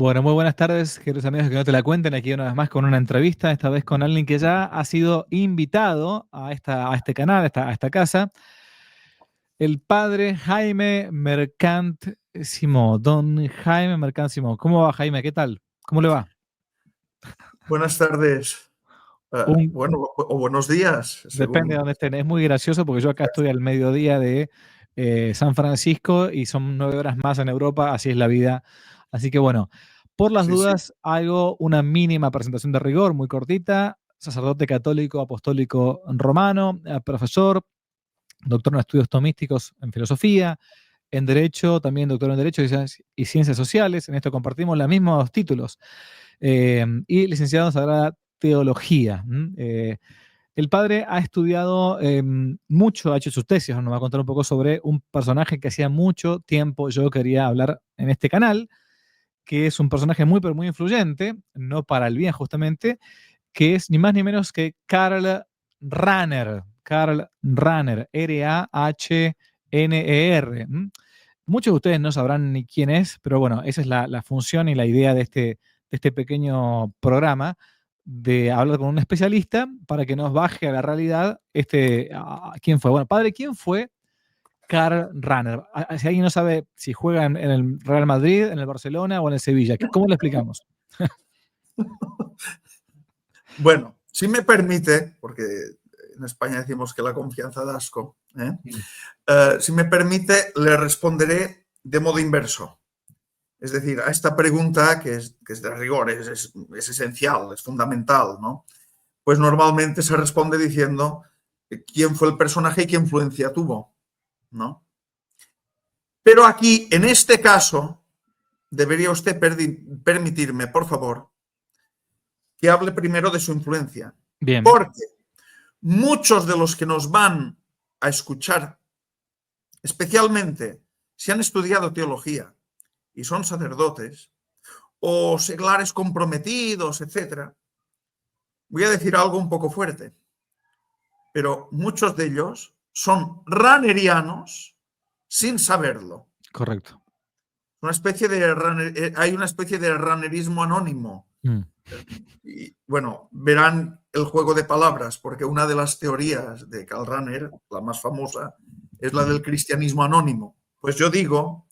Bueno, muy buenas tardes, queridos amigos que no te la cuenten, aquí una vez más con una entrevista, esta vez con alguien que ya ha sido invitado a este canal, a esta casa, el padre Jaime Mercant-Simó. Don Jaime Mercant-Simó. ¿Cómo va, Jaime? ¿Qué tal? ¿Cómo le va? Buenas tardes. Un, Bueno, o buenos días, Depende de según. dónde estén. Es muy gracioso porque yo acá estoy al mediodía de San Francisco y son 9 horas más en Europa, así es la vida. Así que bueno, por las Sí, sí. dudas, hago una mínima presentación de rigor, muy cortita. Sacerdote católico, apostólico romano, profesor, doctor en estudios tomísticos en filosofía, en Derecho, también doctor en Derecho y Ciencias Sociales. En esto compartimos los mismos títulos. Y licenciado en Sagrada Teología. El padre ha estudiado mucho, ha hecho sus tesis, nos va a contar un poco sobre un personaje que hacía mucho tiempo yo quería hablar en este canal, que es un personaje muy, pero muy influyente, no para el bien justamente, que es ni más ni menos que Karl Rahner. Karl Rahner, R-A-H-N-E-R. Muchos de ustedes no sabrán ni quién es, pero bueno, esa es la función y la idea de este pequeño programa, de hablar con un especialista para que nos baje a la realidad quién fue. Bueno, padre, ¿quién fue Karl Rahner? Si alguien no sabe si juega en el Real Madrid, en el Barcelona o en el Sevilla, ¿cómo le explicamos? Bueno, si me permite, porque en España decimos que la confianza da asco, si me permite, le responderé de modo inverso. Es decir, a esta pregunta que es de rigor, es esencial, es fundamental, ¿no? Pues normalmente se responde diciendo quién fue el personaje y qué influencia tuvo, ¿no? Pero aquí, en este caso, debería usted permitirme, por favor, que hable primero de su influencia. Bien. Porque muchos de los que nos van a escuchar, especialmente si han estudiado teología y son sacerdotes o seglares comprometidos, etc., voy a decir algo un poco fuerte, pero muchos de ellos son ranerianos sin saberlo. Correcto. Hay una especie de ranerismo anónimo. Mm. Y bueno, verán el juego de palabras, porque una de las teorías de Karl Rahner, la más famosa, es la del cristianismo anónimo. Pues yo digo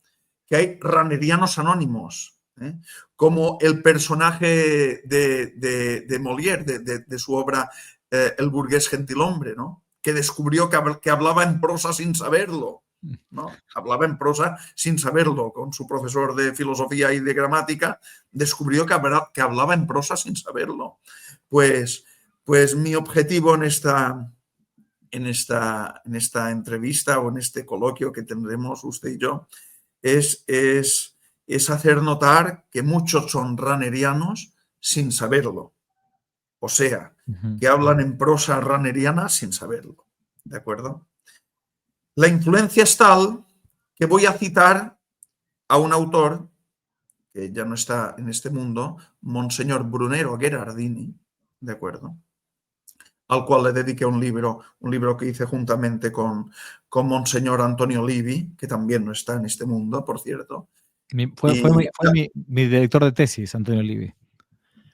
que hay ranerianos anónimos, ¿eh? Como el personaje de Molière, de su obra El burgués gentilhombre, ¿no? Que descubrió que hablaba en prosa sin saberlo, ¿no? Hablaba en prosa sin saberlo. Con su profesor de filosofía y de gramática descubrió que hablaba en prosa sin saberlo. Pues mi objetivo en esta entrevista o en este coloquio que tendremos usted y yo es hacer notar que muchos son ranerianos sin saberlo. O sea, que hablan en prosa raneriana sin saberlo. ¿De acuerdo? La influencia es tal que voy a citar a un autor que ya no está en este mundo, Monseñor Brunero Gherardini, ¿de acuerdo? Al cual le dediqué un libro que hice juntamente con Monseñor Antonio Livi, que también no está en este mundo, por cierto. Fue mi director de tesis, Antonio Livi.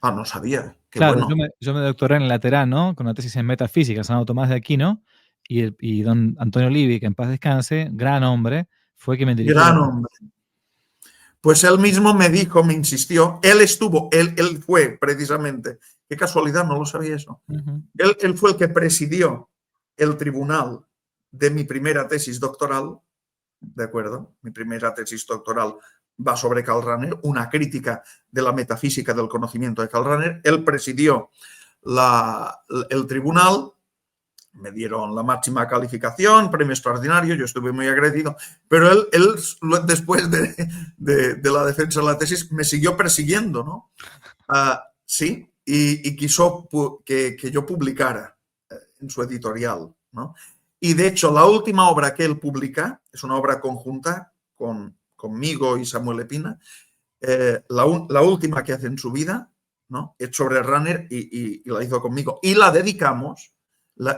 No sabía. Qué Claro, bueno. yo me doctoré en el Laterano con una tesis en metafísica, Santo Tomás de Aquino, y don Antonio Livi, que en paz descanse, gran hombre, fue quien me dirigió la Gran tesis. hombre. Pues él mismo me dijo, me insistió, él fue precisamente, qué casualidad, no lo sabía eso. Él fue el que presidió el tribunal de mi primera tesis doctoral, ¿de acuerdo? Mi primera tesis doctoral va sobre Karl Rahner, una crítica de la metafísica del conocimiento de Karl Rahner. Él presidió el tribunal, me dieron la máxima calificación, premio extraordinario, yo estuve muy agradecido, pero él después de la defensa de la tesis me siguió persiguiendo, ¿no? Sí, y quiso que yo publicara en su editorial, ¿no? Y de hecho, la última obra que él publica es una obra conjunta conmigo y Samuel Epina, la última que hace en su vida, ¿no? Es sobre Rahner y la hizo conmigo. Y la dedicamos,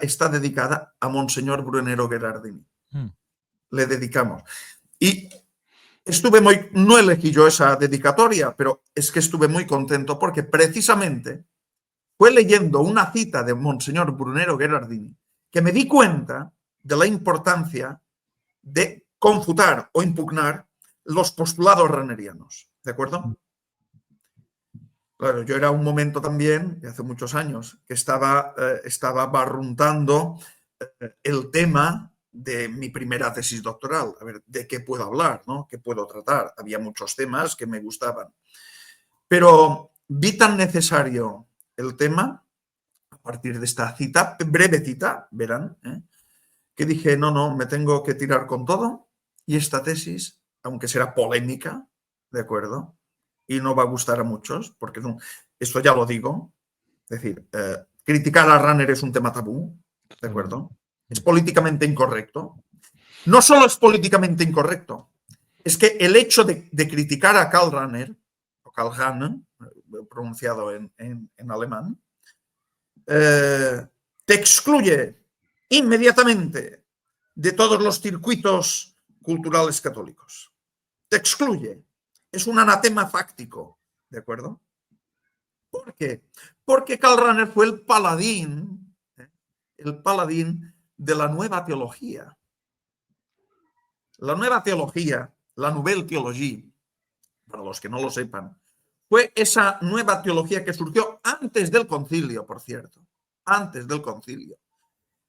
está dedicada a Monseñor Brunero Gherardini. Le dedicamos. Y no elegí yo esa dedicatoria, pero es que estuve muy contento porque precisamente fue leyendo una cita de Monseñor Brunero Gherardini que me di cuenta de la importancia de confutar o impugnar los postulados ranerianos. ¿De acuerdo? Claro, yo era un momento también, de hace muchos años, que estaba barruntando el tema de mi primera tesis doctoral. A ver, ¿de qué puedo hablar? ¿No? ¿Qué puedo tratar? Había muchos temas que me gustaban. Pero vi tan necesario el tema, a partir de esta cita, breve cita, verán, que dije, no, me tengo que tirar con todo y esta tesis, aunque será polémica, ¿de acuerdo? Y no va a gustar a muchos, porque esto ya lo digo, es decir, criticar a Rahner es un tema tabú, ¿de acuerdo? Es políticamente incorrecto. No solo es políticamente incorrecto, es que el hecho de criticar a Karl Rahner, o Karl Rahner, pronunciado en alemán, te excluye inmediatamente de todos los circuitos culturales católicos. Te excluye. Es un anatema fáctico, ¿de acuerdo? ¿Por qué? Porque Karl Rahner fue el paladín de la nueva teología. La nueva teología, la Nouvelle Théologie, para los que no lo sepan, fue esa nueva teología que surgió antes del concilio, por cierto, antes del concilio,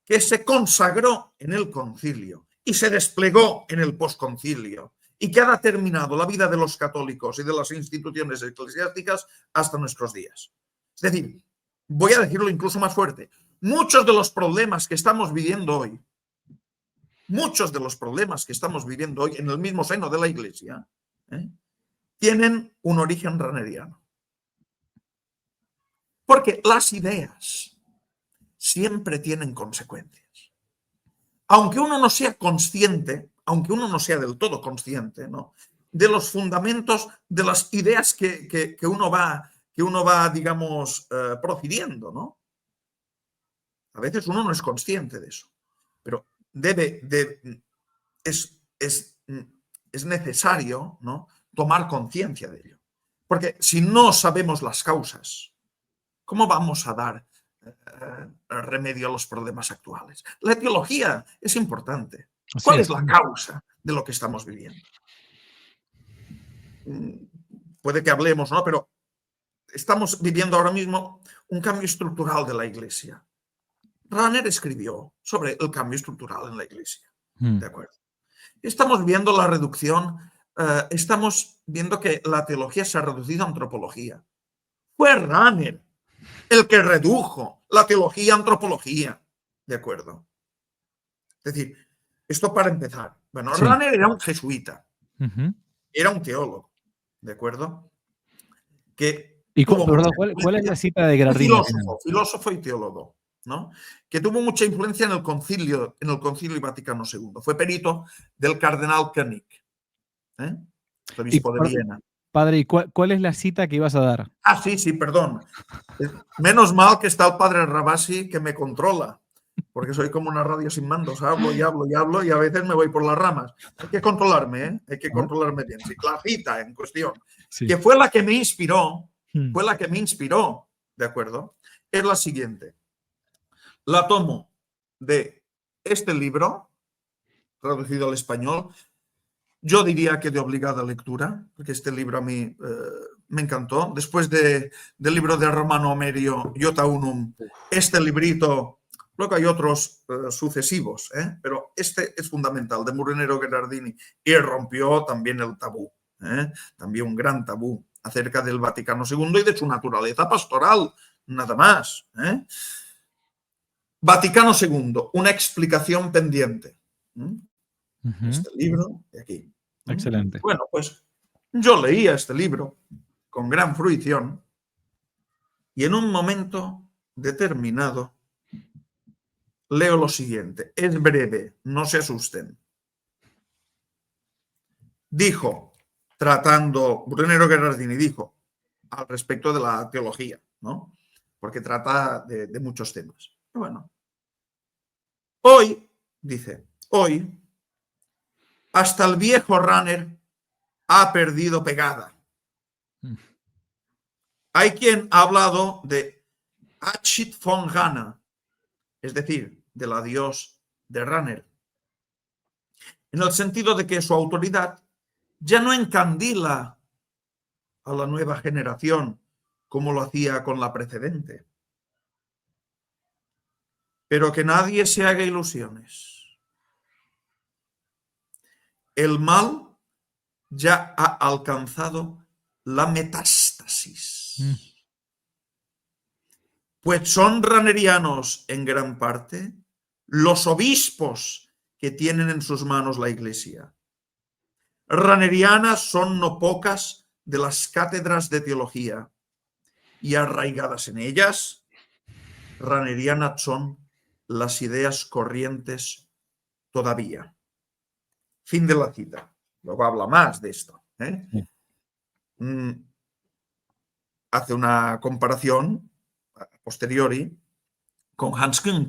que se consagró en el concilio y se desplegó en el posconcilio y que ha determinado la vida de los católicos y de las instituciones eclesiásticas hasta nuestros días. Es decir, voy a decirlo incluso más fuerte, muchos de los problemas que estamos viviendo hoy, en el mismo seno de la Iglesia, tienen un origen raneriano. Porque las ideas siempre tienen consecuencias. Aunque uno no sea consciente, aunque uno no sea del todo consciente, ¿no?, de los fundamentos de las ideas que uno va, digamos, profiriendo, ¿no? A veces uno no es consciente de eso, pero es necesario, ¿no?, tomar conciencia de ello. Porque si no sabemos las causas, ¿cómo vamos a dar remedio a los problemas actuales? La etiología es importante. ¿Cuál es la causa de lo que estamos viviendo? Puede que hablemos, ¿no?, pero estamos viviendo ahora mismo un cambio estructural de la Iglesia. Rahner escribió sobre el cambio estructural en la Iglesia. ¿De acuerdo? Estamos viendo la reducción, estamos viendo que la teología se ha reducido a antropología. Fue Rahner el que redujo la teología a antropología. ¿De acuerdo? Es decir, esto para empezar. Bueno, sí. Rahner era un jesuita, era un teólogo, ¿de acuerdo? ¿Cuál es la cita de Gherardini? Filósofo y teólogo, ¿no? Que tuvo mucha influencia en el concilio Vaticano II. Fue perito del cardenal Koenig, el obispo de Viena. Padre, ¿y cuál es la cita que ibas a dar? Ah, sí, perdón. Menos mal que está el padre Rabasi que me controla, porque soy como una radio sin mandos. Hablo y a veces me voy por las ramas. Hay que controlarme, ¿eh? Hay que controlarme bien. Sí, la cita en cuestión, sí, que fue la que me inspiró, ¿de acuerdo? Es la siguiente. La tomo de este libro, traducido al español. Yo diría que de obligada lectura, porque este libro a mí me encantó. Después del libro de Romano Amerio, Iota Unum, este librito, luego hay otros sucesivos, pero este es fundamental, de Brunero Gherardini, y rompió también el tabú, también un gran tabú acerca del Vaticano II y de su naturaleza pastoral, nada más. Vaticano II, una explicación pendiente. Este libro de aquí. Excelente. Bueno, pues yo leía este libro con gran fruición y en un momento determinado leo lo siguiente. Es breve, no se asusten. Dijo, Brunero Gherardini dijo, al respecto de la teología, ¿no?, porque trata de muchos temas. Bueno, hoy, dice, hasta el viejo Rahner ha perdido pegada. Hay quien ha hablado de Abschied von Ranner, es decir, del adiós de Ranner, en el sentido de que su autoridad ya no encandila a la nueva generación como lo hacía con la precedente. Pero que nadie se haga ilusiones. El mal ya ha alcanzado la metástasis. Pues son ranerianos en gran parte los obispos que tienen en sus manos la Iglesia. Ranerianas son no pocas de las cátedras de teología y arraigadas en ellas, ranerianas son las ideas corrientes todavía. Fin de la cita. Luego habla más de esto. Hace una comparación a posteriori con Hans Küng.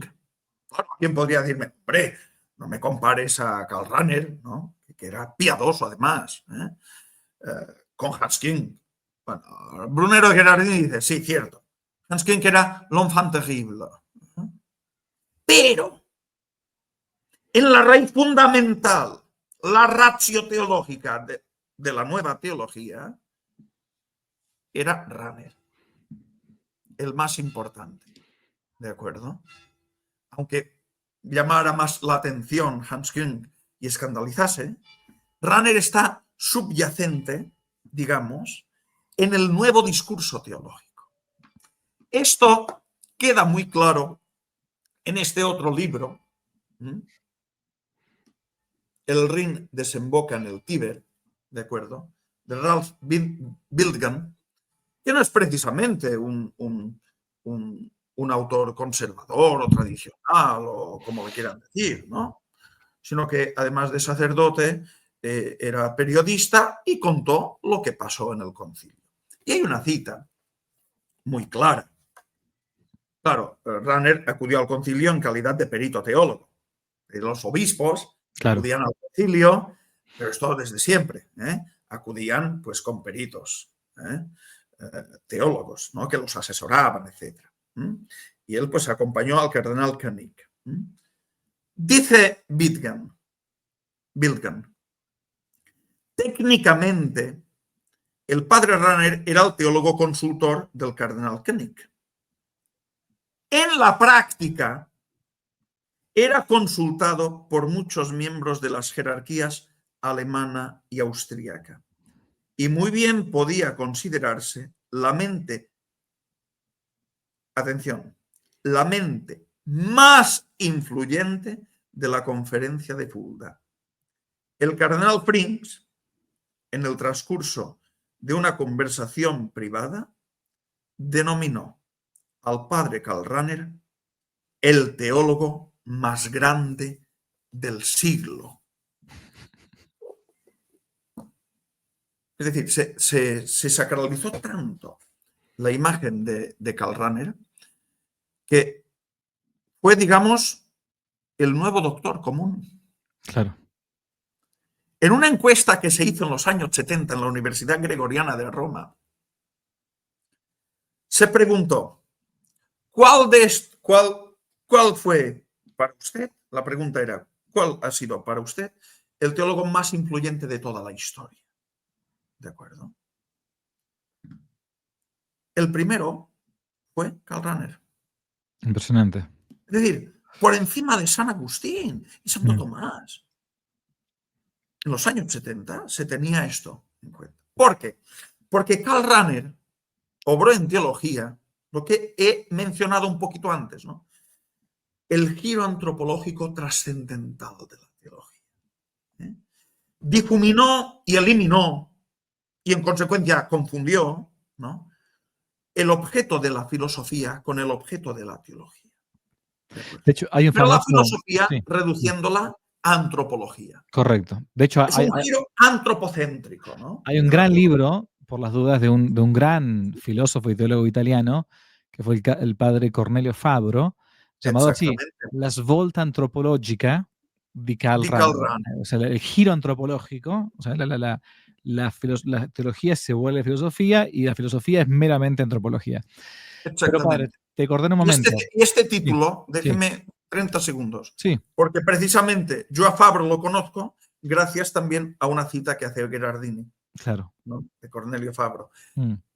Claro, ¿quién podría decirme, hombre, no me compares a Karl Rahner, ¿no? Que era piadoso además, con Hans Küng? Bueno, Brunero Gerardini dice, sí, cierto. Hans Küng era l'enfant terrible. Pero en la raíz fundamental, la ratio teológica de la nueva teología, era Rahner, el más importante. ¿De acuerdo? Aunque llamara más la atención Hans Küng y escandalizase, Rahner está subyacente, digamos, en el nuevo discurso teológico. Esto queda muy claro en este otro libro, El Rin desemboca en el Tíber, ¿de acuerdo?, de Ralph Bildgan, que no es precisamente un autor conservador o tradicional o como le quieran decir, ¿no? Sino que además de sacerdote era periodista y contó lo que pasó en el concilio. Y hay una cita muy clara. Claro, Rahner acudió al concilio en calidad de perito teólogo. Los obispos acudían al concilio, pero esto desde siempre, acudían pues con peritos teólogos, ¿no?, que los asesoraban, etc. Y él pues acompañó al cardenal Koenig. Dice Bildgan, técnicamente el padre Rahner era el teólogo consultor del cardenal Koenig. En la práctica era consultado por muchos miembros de las jerarquías alemana y austríaca. Y muy bien podía considerarse la mente, atención, la mente más influyente de la conferencia de Fulda. El cardenal Frings, en el transcurso de una conversación privada, denominó al padre Karl Rahner el teólogo más grande del siglo. Es decir, se sacralizó tanto la imagen de Karl Rahner que fue, digamos, el nuevo doctor común. Claro. En una encuesta que se hizo en los años 70 en la Universidad Gregoriana de Roma, se preguntó, ¿cuál fue para usted? La pregunta era, ¿cuál ha sido para usted el teólogo más influyente de toda la historia? ¿De acuerdo? El primero fue Karl Rahner. Impresionante. Es decir, por encima de San Agustín y Santo Tomás. En los años 70 se tenía esto en cuenta. ¿Por qué? Porque Karl Rahner obró en teología lo que he mencionado un poquito antes, ¿no? El giro antropológico trascendental de la teología. Difuminó y eliminó, y en consecuencia confundió, ¿no?, el objeto de la filosofía con el objeto de la teología. De hecho, hay un Pero famoso, la filosofía, reduciéndola a antropología. Correcto. De hecho, es un giro antropocéntrico, ¿no? Hay un gran libro, por las dudas, de un gran filósofo y teólogo italiano, que fue el padre Cornelio Fabro, llamado así, La svolta antropologica di Karl Rahner. O sea, el giro antropológico, o sea, la teología se vuelve filosofía y la filosofía es meramente antropología. Pero padre, te corté en un momento. Y este título, sí, déjeme 30 segundos, sí, porque precisamente yo a Fabro lo conozco gracias también a una cita que hace Gherardini, claro, ¿no?, de Cornelio Fabro.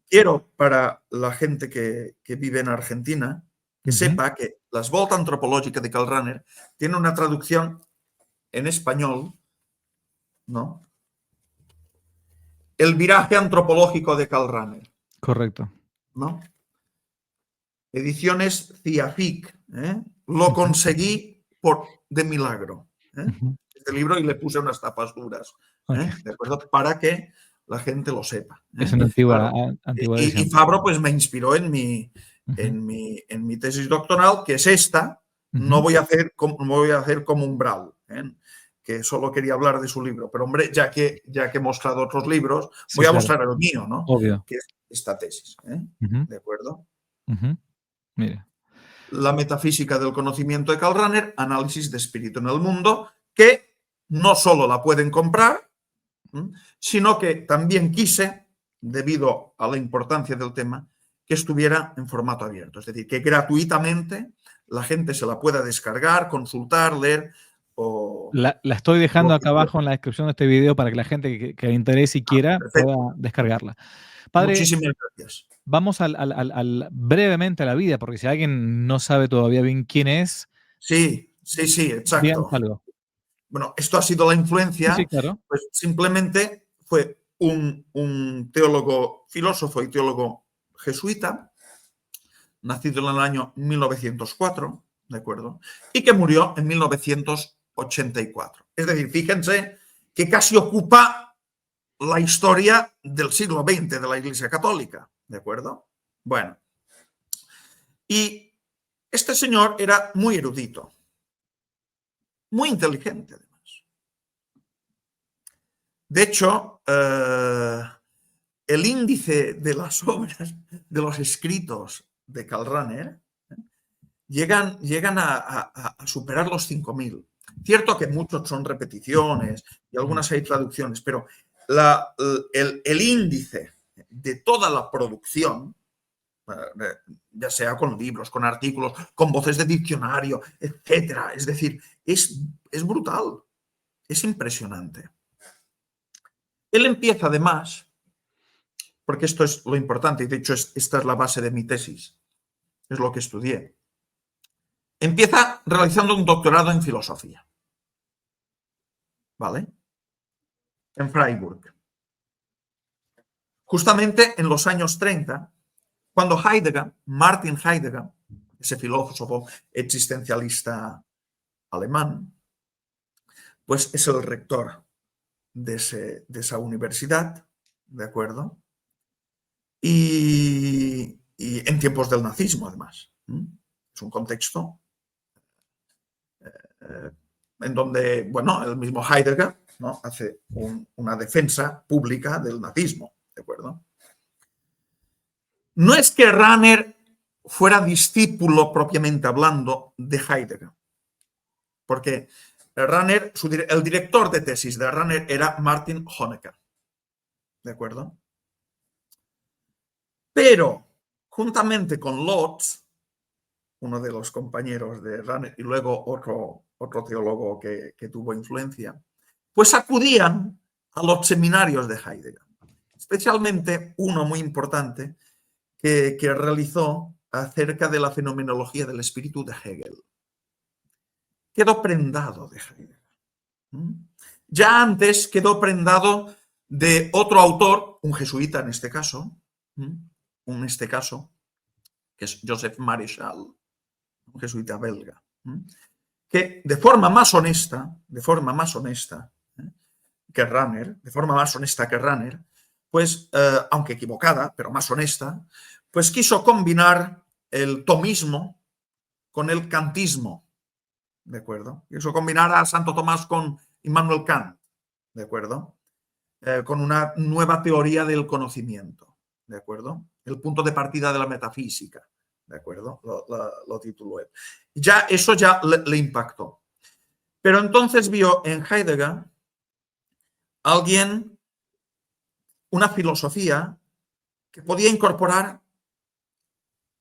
Quiero, para la gente que vive en Argentina, que sepa que Las Volta Antropològica de Karl Rahner tiene una traducción en español, ¿no? El viraje antropológico de Karl Rahner. Correcto. ¿No? Ediciones CIAFIC. Lo conseguí de milagro. Este libro, y le puse unas tapas duras. ¿De acuerdo? Para que la gente lo sepa. Es una antigua, claro. edición. Y Fabro pues me inspiró en mi tesis doctoral, que es esta. No voy a hacer como Umbral, que solo quería hablar de su libro. Pero, hombre, ya que he mostrado otros libros, voy a mostrar el mío, ¿no? Obvio. Que es esta tesis. ¿De acuerdo? Mira. La metafísica del conocimiento de Karl Rahner, análisis de espíritu en el mundo, que no solo la pueden comprar, sino que también quise, debido a la importancia del tema, que estuviera en formato abierto. Es decir, que gratuitamente la gente se la pueda descargar, consultar, leer o... La estoy dejando acá abajo en la descripción de este video para que la gente que le interese y quiera pueda descargarla. Padre, muchísimas gracias. Vamos brevemente a la vida, porque si alguien no sabe todavía bien quién es... Sí, exacto. Algo. Bueno, esto ha sido la influencia. Sí, claro. Pues simplemente fue un teólogo, filósofo y teólogo jesuita, nacido en el año 1904, ¿de acuerdo? Y que murió en 1984. Es decir, fíjense que casi ocupa la historia del siglo XX de la Iglesia Católica, ¿de acuerdo? Bueno, y este señor era muy erudito, muy inteligente además. De hecho, el índice de las obras, de los escritos de Karl Rahner, llegan a superar los 5.000. Cierto que muchos son repeticiones y algunas hay traducciones, pero el índice de toda la producción, ya sea con libros, con artículos, con voces de diccionario, etcétera, es decir, es brutal, es impresionante. Él empieza además, porque esto es lo importante, y de hecho esta es la base de mi tesis, es lo que estudié. Empieza realizando un doctorado en filosofía, ¿vale? En Freiburg. Justamente en los años 30, cuando Martin Heidegger, ese filósofo existencialista alemán, pues es el rector de esa universidad, ¿de acuerdo? Y en tiempos del nazismo, además. Es un contexto en donde, bueno, el mismo Heidegger, ¿no?, hace una defensa pública del nazismo, ¿de acuerdo? No es que Rahner fuera discípulo propiamente hablando de Heidegger, porque Rahner, el director de tesis de Rahner era Martin Honecker, ¿de acuerdo? Pero, juntamente con Lotz, uno de los compañeros de Rahner, y luego otro teólogo que tuvo influencia, pues acudían a los seminarios de Heidegger, especialmente uno muy importante que realizó acerca de la fenomenología del espíritu de Hegel. Quedó prendado de Heidegger. Ya antes quedó prendado de otro autor, un jesuita en este caso, que es Joseph Maréchal, un jesuita belga, que de forma más honesta que Rahner, pues, aunque equivocada, pero más honesta, pues quiso combinar el tomismo con el kantismo, ¿de acuerdo? Quiso combinar a Santo Tomás con Immanuel Kant, ¿de acuerdo? Con una nueva teoría del conocimiento, ¿de acuerdo? El punto de partida de la metafísica, ¿de acuerdo? Lo tituló él. Eso ya le impactó. Pero entonces vio en Heidegger alguien una filosofía que podía incorporar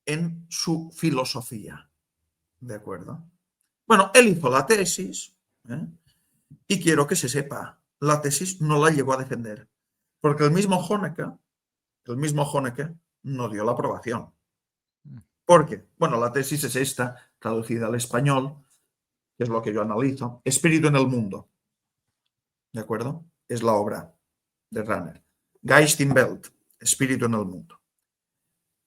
en su filosofía. ¿De acuerdo? Bueno, él hizo la tesis, y quiero que se sepa, la tesis no la llegó a defender, porque el mismo Honecker no dio la aprobación. ¿Por qué? Bueno, la tesis es esta, traducida al español, que es lo que yo analizo. Espíritu en el mundo. ¿De acuerdo? Es la obra de Rahner. Geist in Welt, Espíritu en el mundo.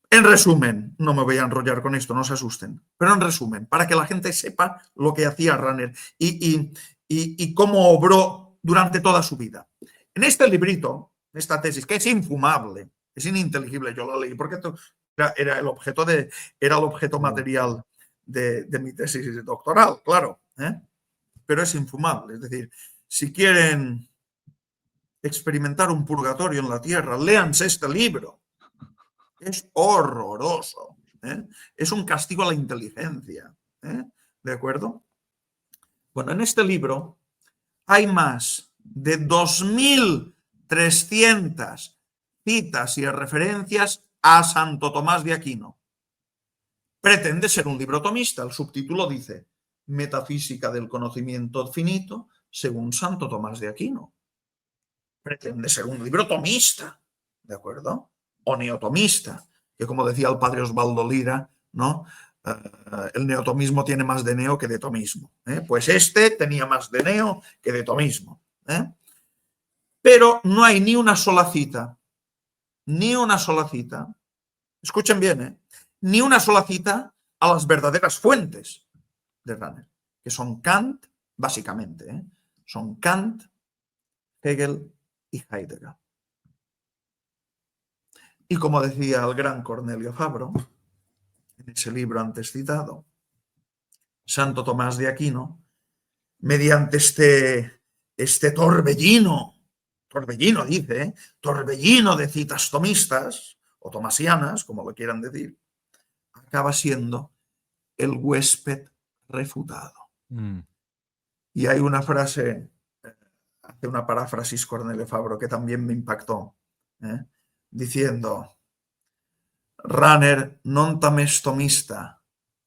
En resumen, no me voy a enrollar con esto, no se asusten, pero en resumen, para que la gente sepa lo que hacía Rahner y cómo obró durante toda su vida. En este librito, esta tesis, que es infumable, es ininteligible, yo la leí porque era el objeto material de mi tesis doctoral, claro, pero es infumable. Es decir, si quieren experimentar un purgatorio en la tierra, léanse este libro. Es horroroso. Es un castigo a la inteligencia. ¿De acuerdo? Bueno, en este libro hay más de 2.300 citas y referencias a Santo Tomás de Aquino. Pretende ser un libro tomista. El subtítulo dice Metafísica del conocimiento finito según Santo Tomás de Aquino. Pretende ser un libro tomista, ¿de acuerdo? O neotomista, que como decía el padre Osvaldo Lira, ¿no? El neotomismo tiene más de neo que de tomismo. Pues este tenía más de neo que de tomismo. Pero no hay ni una sola cita, escuchen bien, ni una sola cita a las verdaderas fuentes de Rahner, que son Kant, básicamente, son Kant, Hegel y Heidegger. Y como decía el gran Cornelio Fabro, en ese libro antes citado, Santo Tomás de Aquino, mediante este torbellino de citas tomistas o tomasianas, como lo quieran decir, acaba siendo el huésped refutado. Y hay una frase, hace una paráfrasis Cornelio Fabro que también me impactó, diciendo: Rahner non tam est tomista,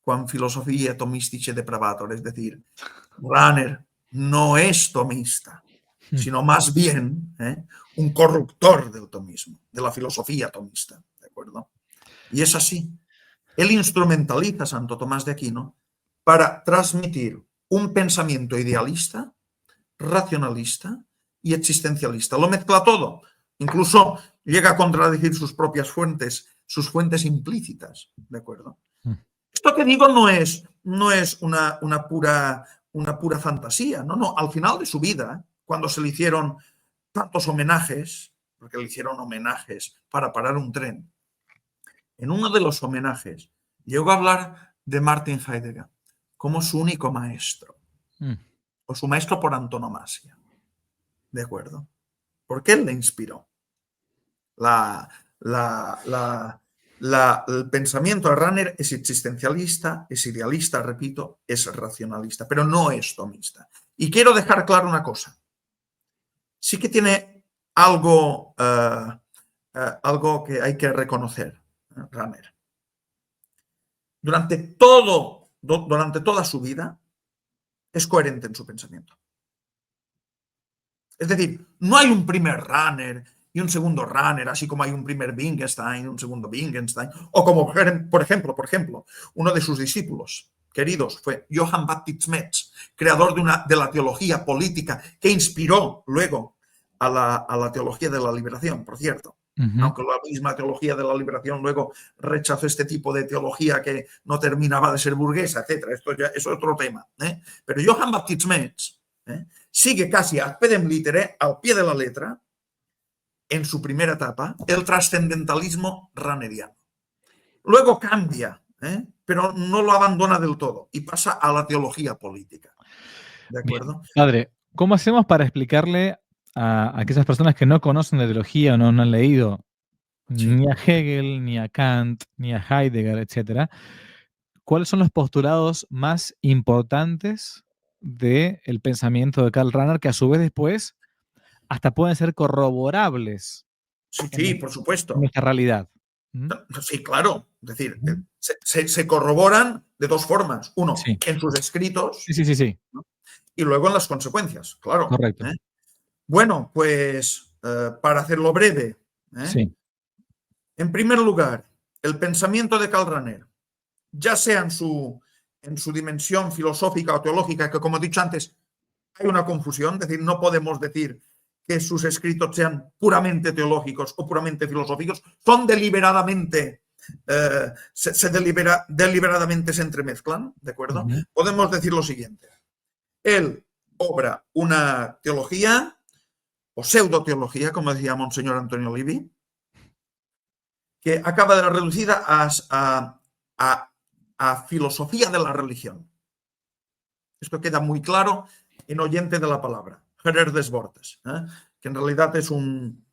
quan filosofia tomistice depravator. Es decir, Rahner no es tomista, sino más bien un corruptor del tomismo, de la filosofía tomista. ¿De acuerdo? Y es así. Él instrumentaliza a Santo Tomás de Aquino para transmitir un pensamiento idealista, racionalista y existencialista. Lo mezcla todo. Incluso llega a contradecir sus propias fuentes, sus fuentes implícitas. ¿De acuerdo? Esto que digo no es una pura fantasía. No. Al final de su vida, cuando se le hicieron tantos homenajes, porque le hicieron homenajes para parar un tren, en uno de los homenajes llegó a hablar de Martin Heidegger como su único maestro, o su maestro por antonomasia. ¿De acuerdo? Porque él le inspiró. El pensamiento de Rahner es existencialista, es idealista, repito, es racionalista, pero no es tomista. Y quiero dejar claro una cosa. Sí que tiene algo que hay que reconocer, Rahner. Durante toda su vida es coherente en su pensamiento. Es decir, no hay un primer Rahner y un segundo Rahner, así como hay un primer Wittgenstein, un segundo Wittgenstein, o como, por ejemplo, uno de sus discípulos queridos fue Johann Baptist Metz, creador de la teología política que inspiró luego a la teología de la liberación, por cierto. Aunque la misma teología de la liberación luego rechazó este tipo de teología que no terminaba de ser burguesa, etc. Esto ya es otro tema. Pero Johann Baptist Metz sigue casi ad pedem litere, al pie de la letra, en su primera etapa, el trascendentalismo rahneriano. Luego cambia, pero no lo abandona del todo y pasa a la teología política. ¿De acuerdo? Bien, padre, ¿cómo hacemos para explicarle a aquellas personas que no conocen de teología o no han leído ni a Hegel, ni a Kant, ni a Heidegger, etcétera, cuáles son los postulados más importantes del pensamiento de Karl Rahner, que a su vez después hasta pueden ser corroborables Sí, por supuesto. En nuestra realidad. Sí, claro. Es decir, se corroboran de dos formas. Uno, Sí. en sus escritos. Sí. ¿No? Y luego en las consecuencias, claro. Correcto. Bueno, pues para hacerlo breve, Sí. en primer lugar, el pensamiento de Karl Rahner, ya sea en su dimensión filosófica o teológica, que como he dicho antes, hay una confusión, es decir, no podemos decir que sus escritos sean puramente teológicos o puramente filosóficos, son deliberadamente, deliberadamente se entremezclan, ¿de acuerdo? Podemos decir lo siguiente. Él obra una teología o pseudoteología, como decía Monseñor Antonio Livi, que acaba de la reducida a filosofía de la religión. Esto queda muy claro en Oyente de la Palabra, Gerer Desbordes, que en realidad es un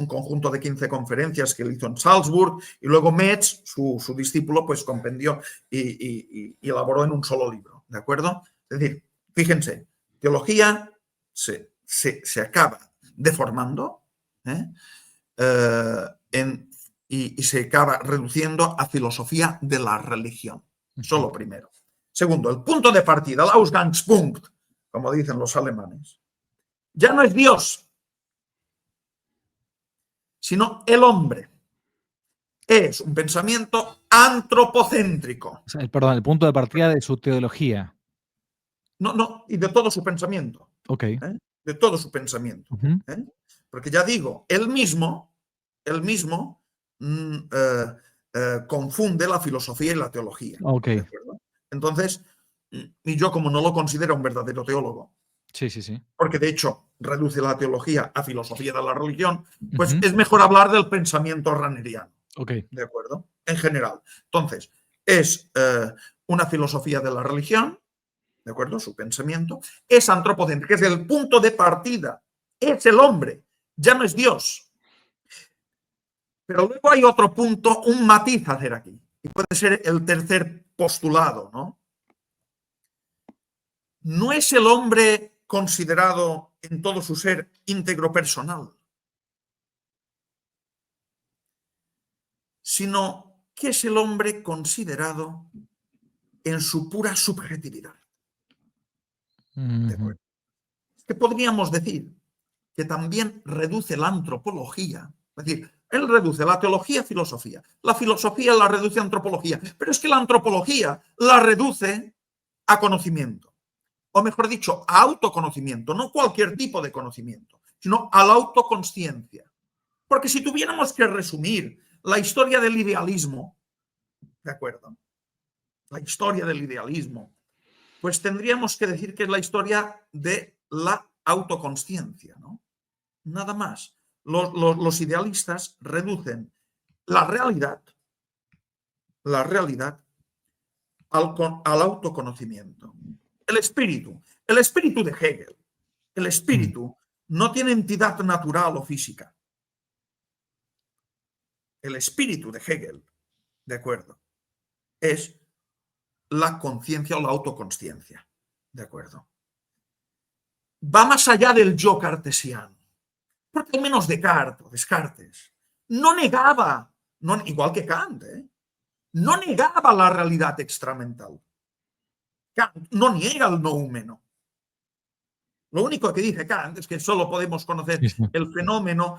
conjunto de 15 conferencias que él hizo en Salzburg, y luego Metz, su discípulo, pues compendió y elaboró en un solo libro, ¿de acuerdo? Es decir, fíjense, teología se acaba deformando y se acaba reduciendo a filosofía de la religión. Eso lo primero. Segundo, el punto de partida, el Ausgangspunkt, como dicen los alemanes, ya no es Dios, sino el hombre. Es un pensamiento antropocéntrico. O sea, el punto de partida de su teología. No, y de todo su pensamiento. Ok. De todo su pensamiento. Porque ya digo, él mismo confunde la filosofía y la teología. Ok. ¿De acuerdo? Entonces, y yo como no lo considero un verdadero teólogo, Sí. porque de hecho reduce la teología a filosofía de la religión, pues es mejor hablar del pensamiento rahneriano. Ok. ¿De acuerdo? En general. Entonces, es una filosofía de la religión, ¿de acuerdo? Su pensamiento es antropocéntrico, es el punto de partida, es el hombre, ya no es Dios. Pero luego hay otro punto, un matiz a hacer aquí, y puede ser el tercer postulado, ¿no? No es el hombre considerado en todo su ser íntegro personal, sino que es el hombre considerado en su pura subjetividad. ¿De acuerdo? Es que podríamos decir que también reduce la antropología, es decir, él reduce la teología a filosofía, la filosofía la reduce a antropología, pero es que la antropología la reduce a conocimiento, o mejor dicho, a autoconocimiento, no cualquier tipo de conocimiento, sino a la autoconsciencia. Porque si tuviéramos que resumir la historia del idealismo, ¿de acuerdo? La historia del idealismo, pues tendríamos que decir que es la historia de la autoconsciencia, ¿no? Nada más. Los idealistas reducen la realidad al autoconocimiento. El espíritu de Hegel, el espíritu no tiene entidad natural o física. El espíritu de Hegel, ¿de acuerdo? Es la conciencia o la autoconsciencia, ¿de acuerdo? Va más allá del yo cartesiano. Porque al menos Descartes, no negaba, igual que Kant, no negaba la realidad extramental. Kant no niega el noumeno. Lo único que dice Kant es que solo podemos conocer el fenómeno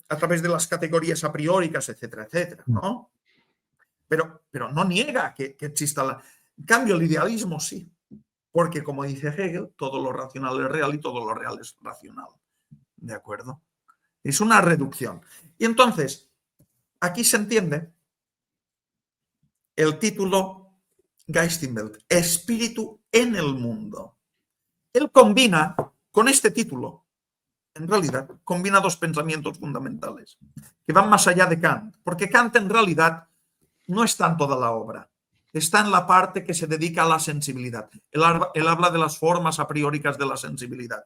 a través de las categorías a prióricas, etcétera, etcétera, ¿no? Pero no niega que exista la... En cambio, el idealismo sí. Porque, como dice Hegel, todo lo racional es real y todo lo real es racional. ¿De acuerdo? Es una reducción. Y entonces, aquí se entiende el título Geistinwelt, Espíritu en el mundo. Él combina, con este título, en realidad, combina dos pensamientos fundamentales que van más allá de Kant, porque Kant en realidad no está en toda la obra, está en la parte que se dedica a la sensibilidad. Él habla de las formas a prióricas de la sensibilidad.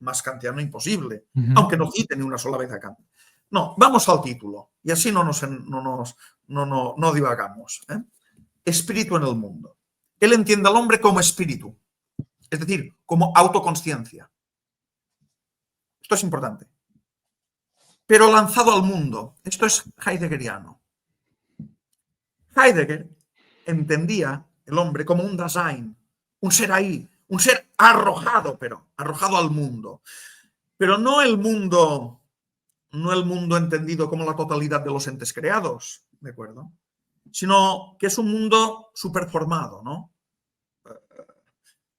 Más kantiano imposible, aunque no cite ni una sola vez a Kant. No, vamos al título y así no divagamos. Espíritu en el mundo. Él entiende al hombre como espíritu, es decir, como autoconsciencia. Esto es importante. pero lanzado al mundo. Esto es heideggeriano. Heidegger entendía el hombre como un Dasein, un ser ahí, un ser arrojado, pero arrojado al mundo. Pero no el mundo entendido como la totalidad de los entes creados, ¿de acuerdo? Sino que es un mundo superformado, ¿no?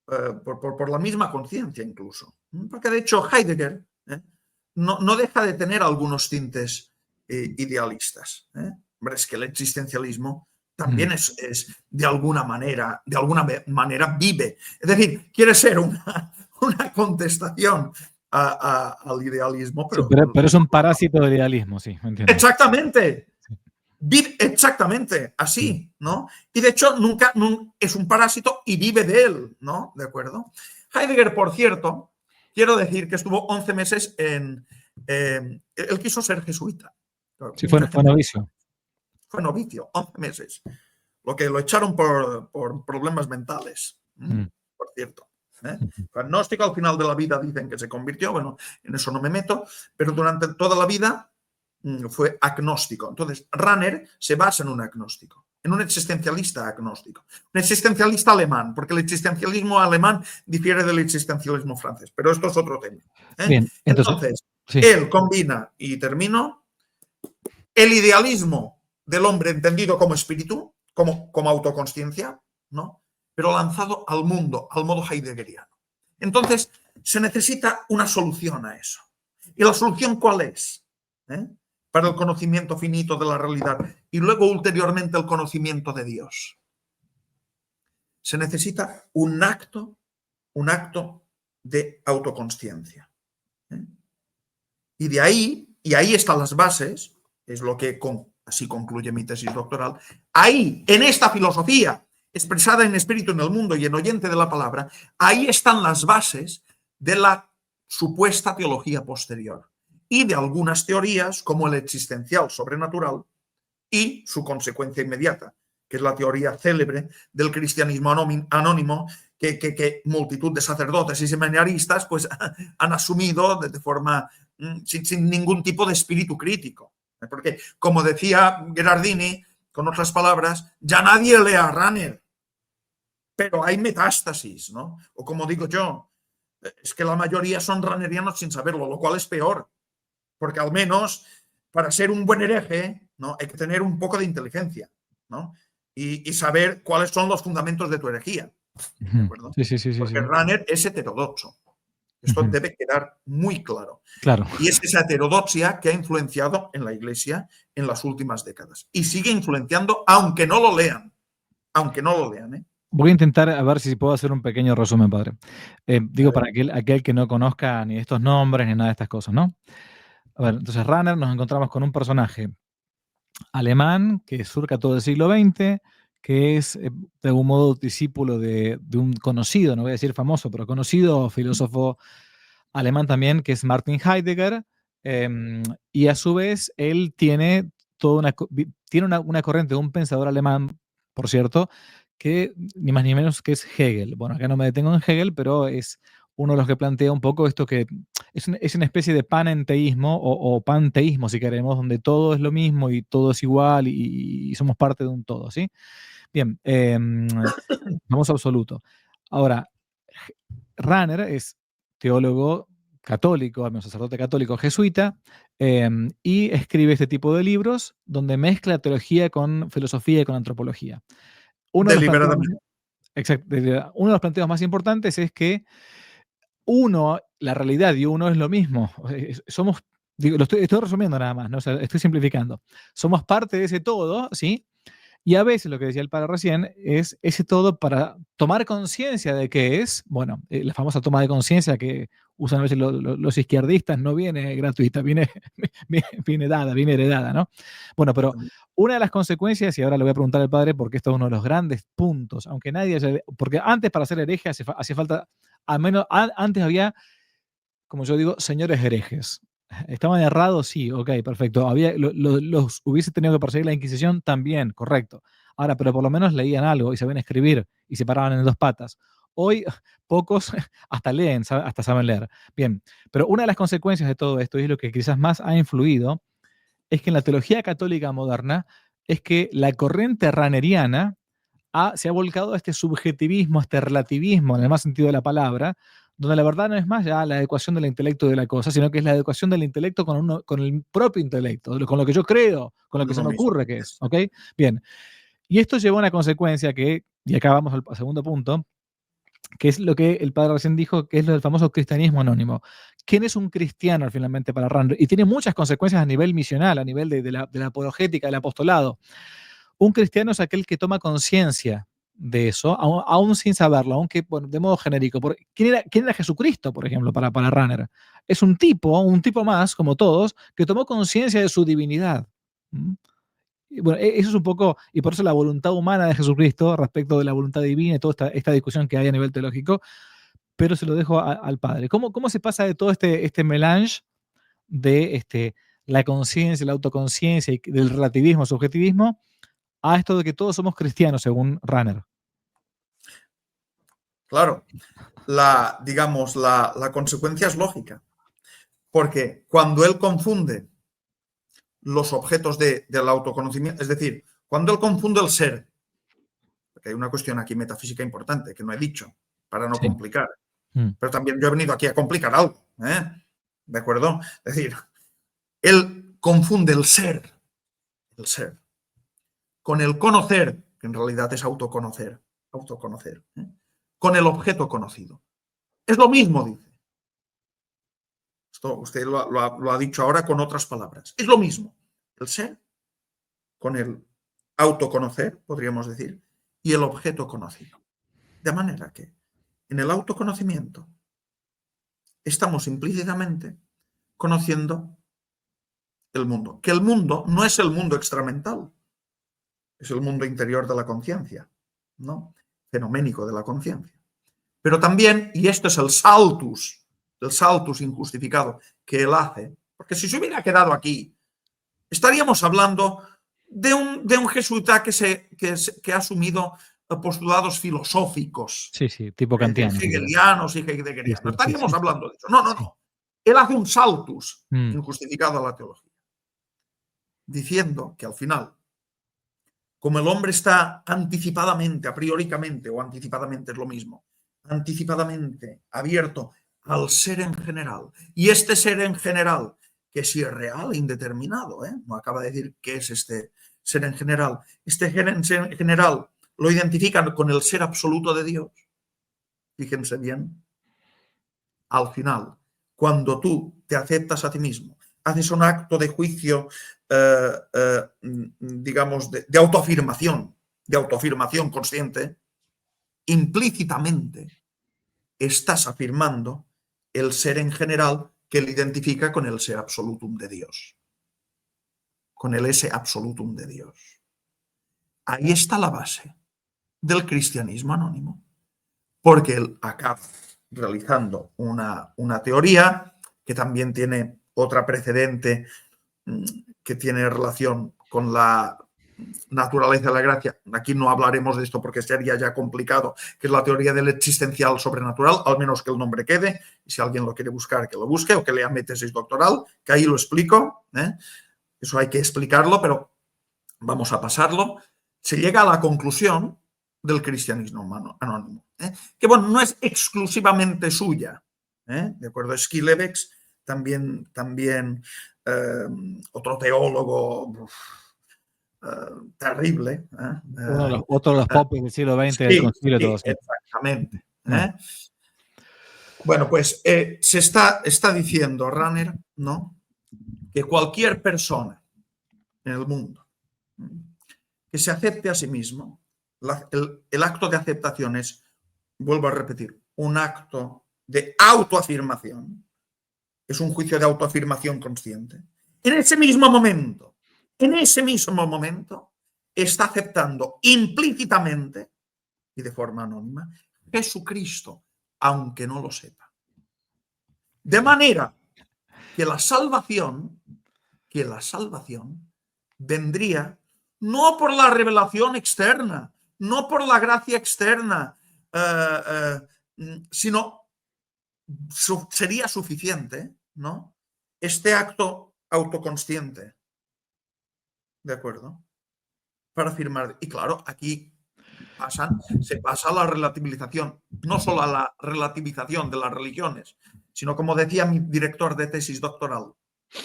Por la misma conciencia incluso. Porque de hecho Heidegger no deja de tener algunos tintes idealistas. Hombre, es que el existencialismo también es de alguna manera vive. Es decir, quiere ser una contestación al idealismo. Pero, sí, pero es un parásito del idealismo, sí, ¿me entiendes? Exactamente. Vive exactamente así, ¿no? Y de hecho nunca es un parásito y vive de él, ¿no? ¿De acuerdo? Heidegger, por cierto, quiero decir que estuvo 11 meses él quiso ser jesuita. Sí, fue novicio. Fue novicio, 11 meses. Lo que lo echaron por problemas mentales, por cierto. Fue agnóstico, al final de la vida dicen que se convirtió, bueno, en eso no me meto, pero durante toda la vida fue agnóstico. Entonces, Rahner se basa en un agnóstico, en un existencialista agnóstico. Un existencialista alemán, porque el existencialismo alemán difiere del existencialismo francés, pero esto es otro tema. Bien, entonces sí. Él combina, y termino, el idealismo del hombre entendido como espíritu, como autoconsciencia, ¿no? Pero lanzado al mundo, al modo heideggeriano. Entonces, se necesita una solución a eso. ¿Y la solución cuál es? Para el conocimiento finito de la realidad y luego ulteriormente el conocimiento de Dios. Se necesita un acto de autoconsciencia. Y ahí están las bases, es lo que así concluye mi tesis doctoral, ahí, en esta filosofía expresada en espíritu en el mundo y en oyente de la palabra, ahí están las bases de la supuesta teología posterior y de algunas teorías como el existencial sobrenatural y su consecuencia inmediata, que es la teoría célebre del cristianismo anónimo que multitud de sacerdotes y seminaristas pues, han asumido de forma sin ningún tipo de espíritu crítico. Porque, como decía Gherardini, con otras palabras, ya nadie lee a Rahner, pero hay metástasis, ¿no? O como digo yo, es que la mayoría son rahnerianos sin saberlo, lo cual es peor. Porque al menos para ser un buen hereje, ¿no? Hay que tener un poco de inteligencia, ¿no? Y saber cuáles son los fundamentos de tu herejía. ¿De acuerdo? Sí, porque Rahner es heterodoxo. Esto debe quedar muy claro. Y es esa heterodoxia que ha influenciado en la Iglesia en las últimas décadas. Y sigue influenciando aunque no lo lean. Aunque no lo lean, Voy a intentar a ver si puedo hacer un pequeño resumen, padre. Digo, para aquel que no conozca ni estos nombres ni nada de estas cosas, ¿no? A ver, entonces Rahner nos encontramos con un personaje alemán que surca todo el siglo XX, que es de algún modo discípulo de un conocido, no voy a decir famoso, pero conocido filósofo alemán también, que es Martin Heidegger, y a su vez él tiene una corriente de un pensador alemán, por cierto, que ni más ni menos que es Hegel. Bueno, acá no me detengo en Hegel, pero es uno de los que plantea un poco esto que es una especie de panenteísmo o panteísmo, si queremos, donde todo es lo mismo y todo es igual y somos parte de un todo, ¿sí? Bien, vamos a absoluto. Ahora, Rahner es teólogo católico, sacerdote católico jesuita, y escribe este tipo de libros donde mezcla teología con filosofía y con antropología. Uno de los planteos más importantes es que la realidad y uno es lo mismo. Somos, estoy resumiendo nada más, ¿no? O sea, estoy simplificando. Somos parte de ese todo, ¿sí? Y a veces lo que decía el padre recién es ese todo para tomar conciencia de qué es, bueno, la famosa toma de conciencia que usan a veces los izquierdistas no viene gratuita, viene dada, viene heredada, ¿no? Bueno, pero una de las consecuencias, y ahora le voy a preguntar al padre porque esto es uno de los grandes puntos, aunque porque antes para ser hereje hace falta, al menos antes había, como yo digo, señores herejes. ¿Estaban errados? Sí, ok, perfecto. ¿Los hubiese tenido que perseguir la Inquisición? También, correcto. Ahora, pero por lo menos leían algo y sabían escribir y se paraban en dos patas. Hoy pocos hasta leen, hasta saben leer. Bien, pero una de las consecuencias de todo esto, y es lo que quizás más ha influido, es que en la teología católica moderna es que la corriente raneriana se ha volcado a este subjetivismo, a este relativismo, en el más sentido de la palabra, donde la verdad no es más ya la adecuación del intelecto de la cosa, sino que es la adecuación del intelecto con el propio intelecto, con lo que yo creo, con lo que se me ocurre que es. ¿Ok? Bien. Y esto llevó a una consecuencia que, y acá vamos al segundo punto, que es lo que el padre recién dijo, que es lo del famoso cristianismo anónimo. ¿Quién es un cristiano finalmente para Rand? Y tiene muchas consecuencias a nivel misional, a nivel de la apologética, del apostolado. Un cristiano es aquel que toma conciencia de eso, aún sin saberlo, aunque bueno, de modo genérico. ¿Quién era Jesucristo, por ejemplo, para Runner? Es un tipo más, como todos, que tomó conciencia de su divinidad. Y bueno, eso es un poco, y por eso la voluntad humana de Jesucristo respecto de la voluntad divina y toda esta discusión que hay a nivel teológico, pero se lo dejo al Padre. ¿Cómo se pasa de todo este melange de la conciencia, la autoconciencia y del relativismo, subjetivismo, a esto de que todos somos cristianos, según Runner? Claro, digamos, la consecuencia es lógica, porque cuando él confunde los objetos del autoconocimiento, es decir, cuando él confunde el ser, porque hay una cuestión aquí metafísica importante que no he dicho, para no complicar, pero también yo he venido aquí a complicar algo, ¿de acuerdo? Es decir, él confunde el ser, con el conocer, que en realidad es autoconocer, con el objeto conocido. Es lo mismo, dice. Esto usted lo ha dicho ahora con otras palabras. Es lo mismo. El ser con el autoconocer, podríamos decir, y el objeto conocido. De manera que en el autoconocimiento estamos implícitamente conociendo el mundo. Que el mundo no es el mundo extramental, es el mundo interior de la conciencia, ¿no? Fenoménico de la conciencia. Pero también, y esto es el saltus injustificado que él hace, porque si se hubiera quedado aquí, estaríamos hablando de un jesuita que ha asumido postulados filosóficos. Sí, tipo kantiano. Hegelianos y heideggerianos. Estaríamos hablando de eso. No. Él hace un saltus injustificado a la teología, diciendo que al final, como el hombre está anticipadamente, a prioricamente, o anticipadamente es lo mismo, anticipadamente abierto al ser en general, y este ser en general, que si es real e indeterminado, no acaba de decir qué es este ser en general, este ser en general lo identifican con el ser absoluto de Dios. Fíjense bien, al final, cuando tú te aceptas a ti mismo, haces un acto de juicio, digamos, de autoafirmación consciente, implícitamente estás afirmando el ser en general que le identifica con el ser absolutum de Dios, con el ese absolutum de Dios. Ahí está la base del cristianismo anónimo, porque él acaba realizando una teoría que también tiene otra precedente que tiene relación con la naturaleza de la gracia. Aquí no hablaremos de esto porque sería ya complicado, que es la teoría del existencial sobrenatural, al menos que el nombre quede, y si alguien lo quiere buscar, que lo busque, o que lea mi tesis doctoral, que ahí lo explico. Eso hay que explicarlo, pero vamos a pasarlo. Se llega a la conclusión del cristianismo anónimo, que bueno, no es exclusivamente suya, ¿de acuerdo? Skileveks, también otro teólogo terrible. Otro de los popes del siglo XX del concilio. Sí, exactamente. Bueno, pues se está diciendo Runner, ¿no?, que cualquier persona en el mundo que se acepte a sí mismo, el acto de aceptación es, vuelvo a repetir, un acto de autoafirmación, es un juicio de autoafirmación consciente. En ese mismo momento, está aceptando implícitamente y de forma anónima Jesucristo, aunque no lo sepa. De manera que la salvación vendría no por la revelación externa, no por la gracia externa, sino sería suficiente, ¿no?, este acto autoconsciente, ¿de acuerdo?, para afirmar. Y claro, aquí se pasa a la relativización, no solo a la relativización de las religiones, sino, como decía mi director de tesis doctoral,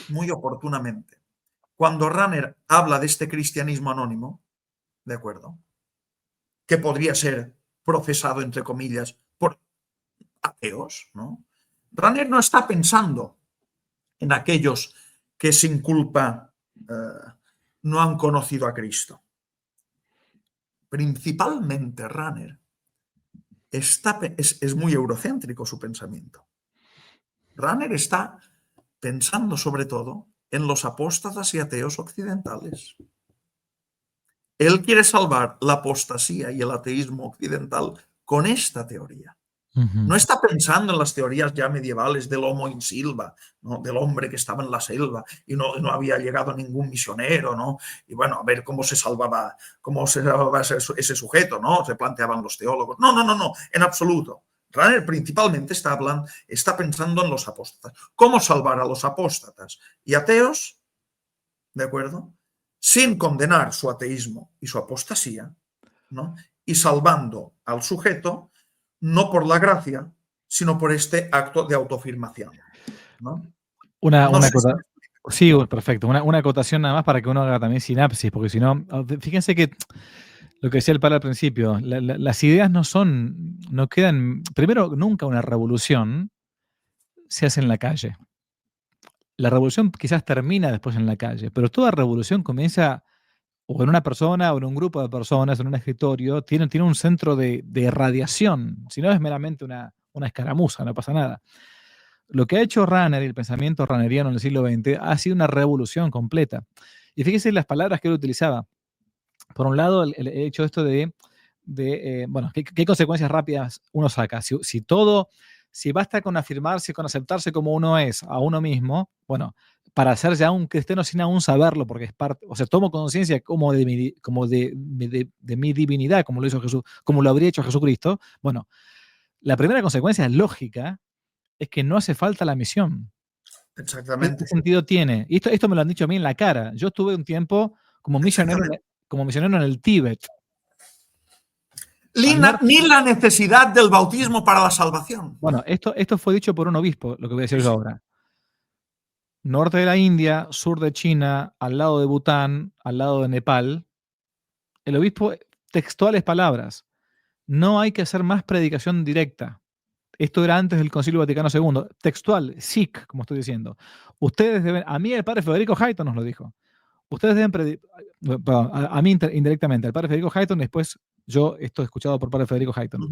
muy oportunamente, cuando Rahner habla de este cristianismo anónimo, ¿de acuerdo?, que podría ser profesado, entre comillas, por ateos, ¿no?, Rahner no está pensando en aquellos que sin culpa no han conocido a Cristo. Principalmente Rahner es muy eurocéntrico su pensamiento. Rahner está pensando sobre todo en los apóstatas y ateos occidentales. Él quiere salvar la apostasía y el ateísmo occidental con esta teoría. No está pensando en las teorías ya medievales del homo in silva, ¿no?, del hombre que estaba en la selva y no había llegado ningún misionero, ¿no?, y bueno, a ver cómo se salvaba ese sujeto, ¿no?, se planteaban los teólogos. No, en absoluto. Rahner principalmente está pensando en los apóstatas. ¿Cómo salvar a los apóstatas y ateos? ¿De acuerdo? Sin condenar su ateísmo y su apostasía, ¿no?, y salvando al sujeto no por la gracia, sino por este acto de autoafirmación, ¿no? No sé si me explico. Sí, perfecto. Una acotación nada más para que uno haga también sinapsis, porque si no, fíjense que lo que decía el padre al principio, las ideas no quedan, primero, nunca una revolución se hace en la calle. La revolución quizás termina después en la calle, pero toda revolución comienza o en una persona o en un grupo de personas, en un escritorio, tiene un centro de radiación, si no es meramente una escaramuza, no pasa nada. Lo que ha hecho Rahner y el pensamiento rahneriano en el siglo XX ha sido una revolución completa. Y fíjese las palabras que él utilizaba. Por un lado, el hecho esto bueno, ¿qué consecuencias rápidas uno saca? Si basta con afirmarse, con aceptarse como uno es a uno mismo, bueno, para ser ya un cristiano sin aún saberlo, porque es parte, o sea, tomo conciencia como de mi divinidad, como lo hizo Jesús, como lo habría hecho Jesucristo. Bueno, la primera consecuencia lógica es que no hace falta la misión. ¿Qué Exactamente. sentido tiene? Y esto me lo han dicho a mí en la cara. Yo estuve un tiempo como misionero en el Tíbet. Ni la necesidad del bautismo para la salvación. Bueno, esto fue dicho por un obispo, lo que voy a decir yo ahora. Norte de la India, sur de China, al lado de Bután, al lado de Nepal. El obispo, textuales palabras, no hay que hacer más predicación directa. Esto era antes del Concilio Vaticano II. Textual, Sikh, como estoy diciendo. Ustedes deben, a mí el padre Federico Hayton nos lo dijo. Ustedes deben perdón, a mí indirectamente, al padre Federico Hayton, después yo esto he escuchado por padre Federico Hayton.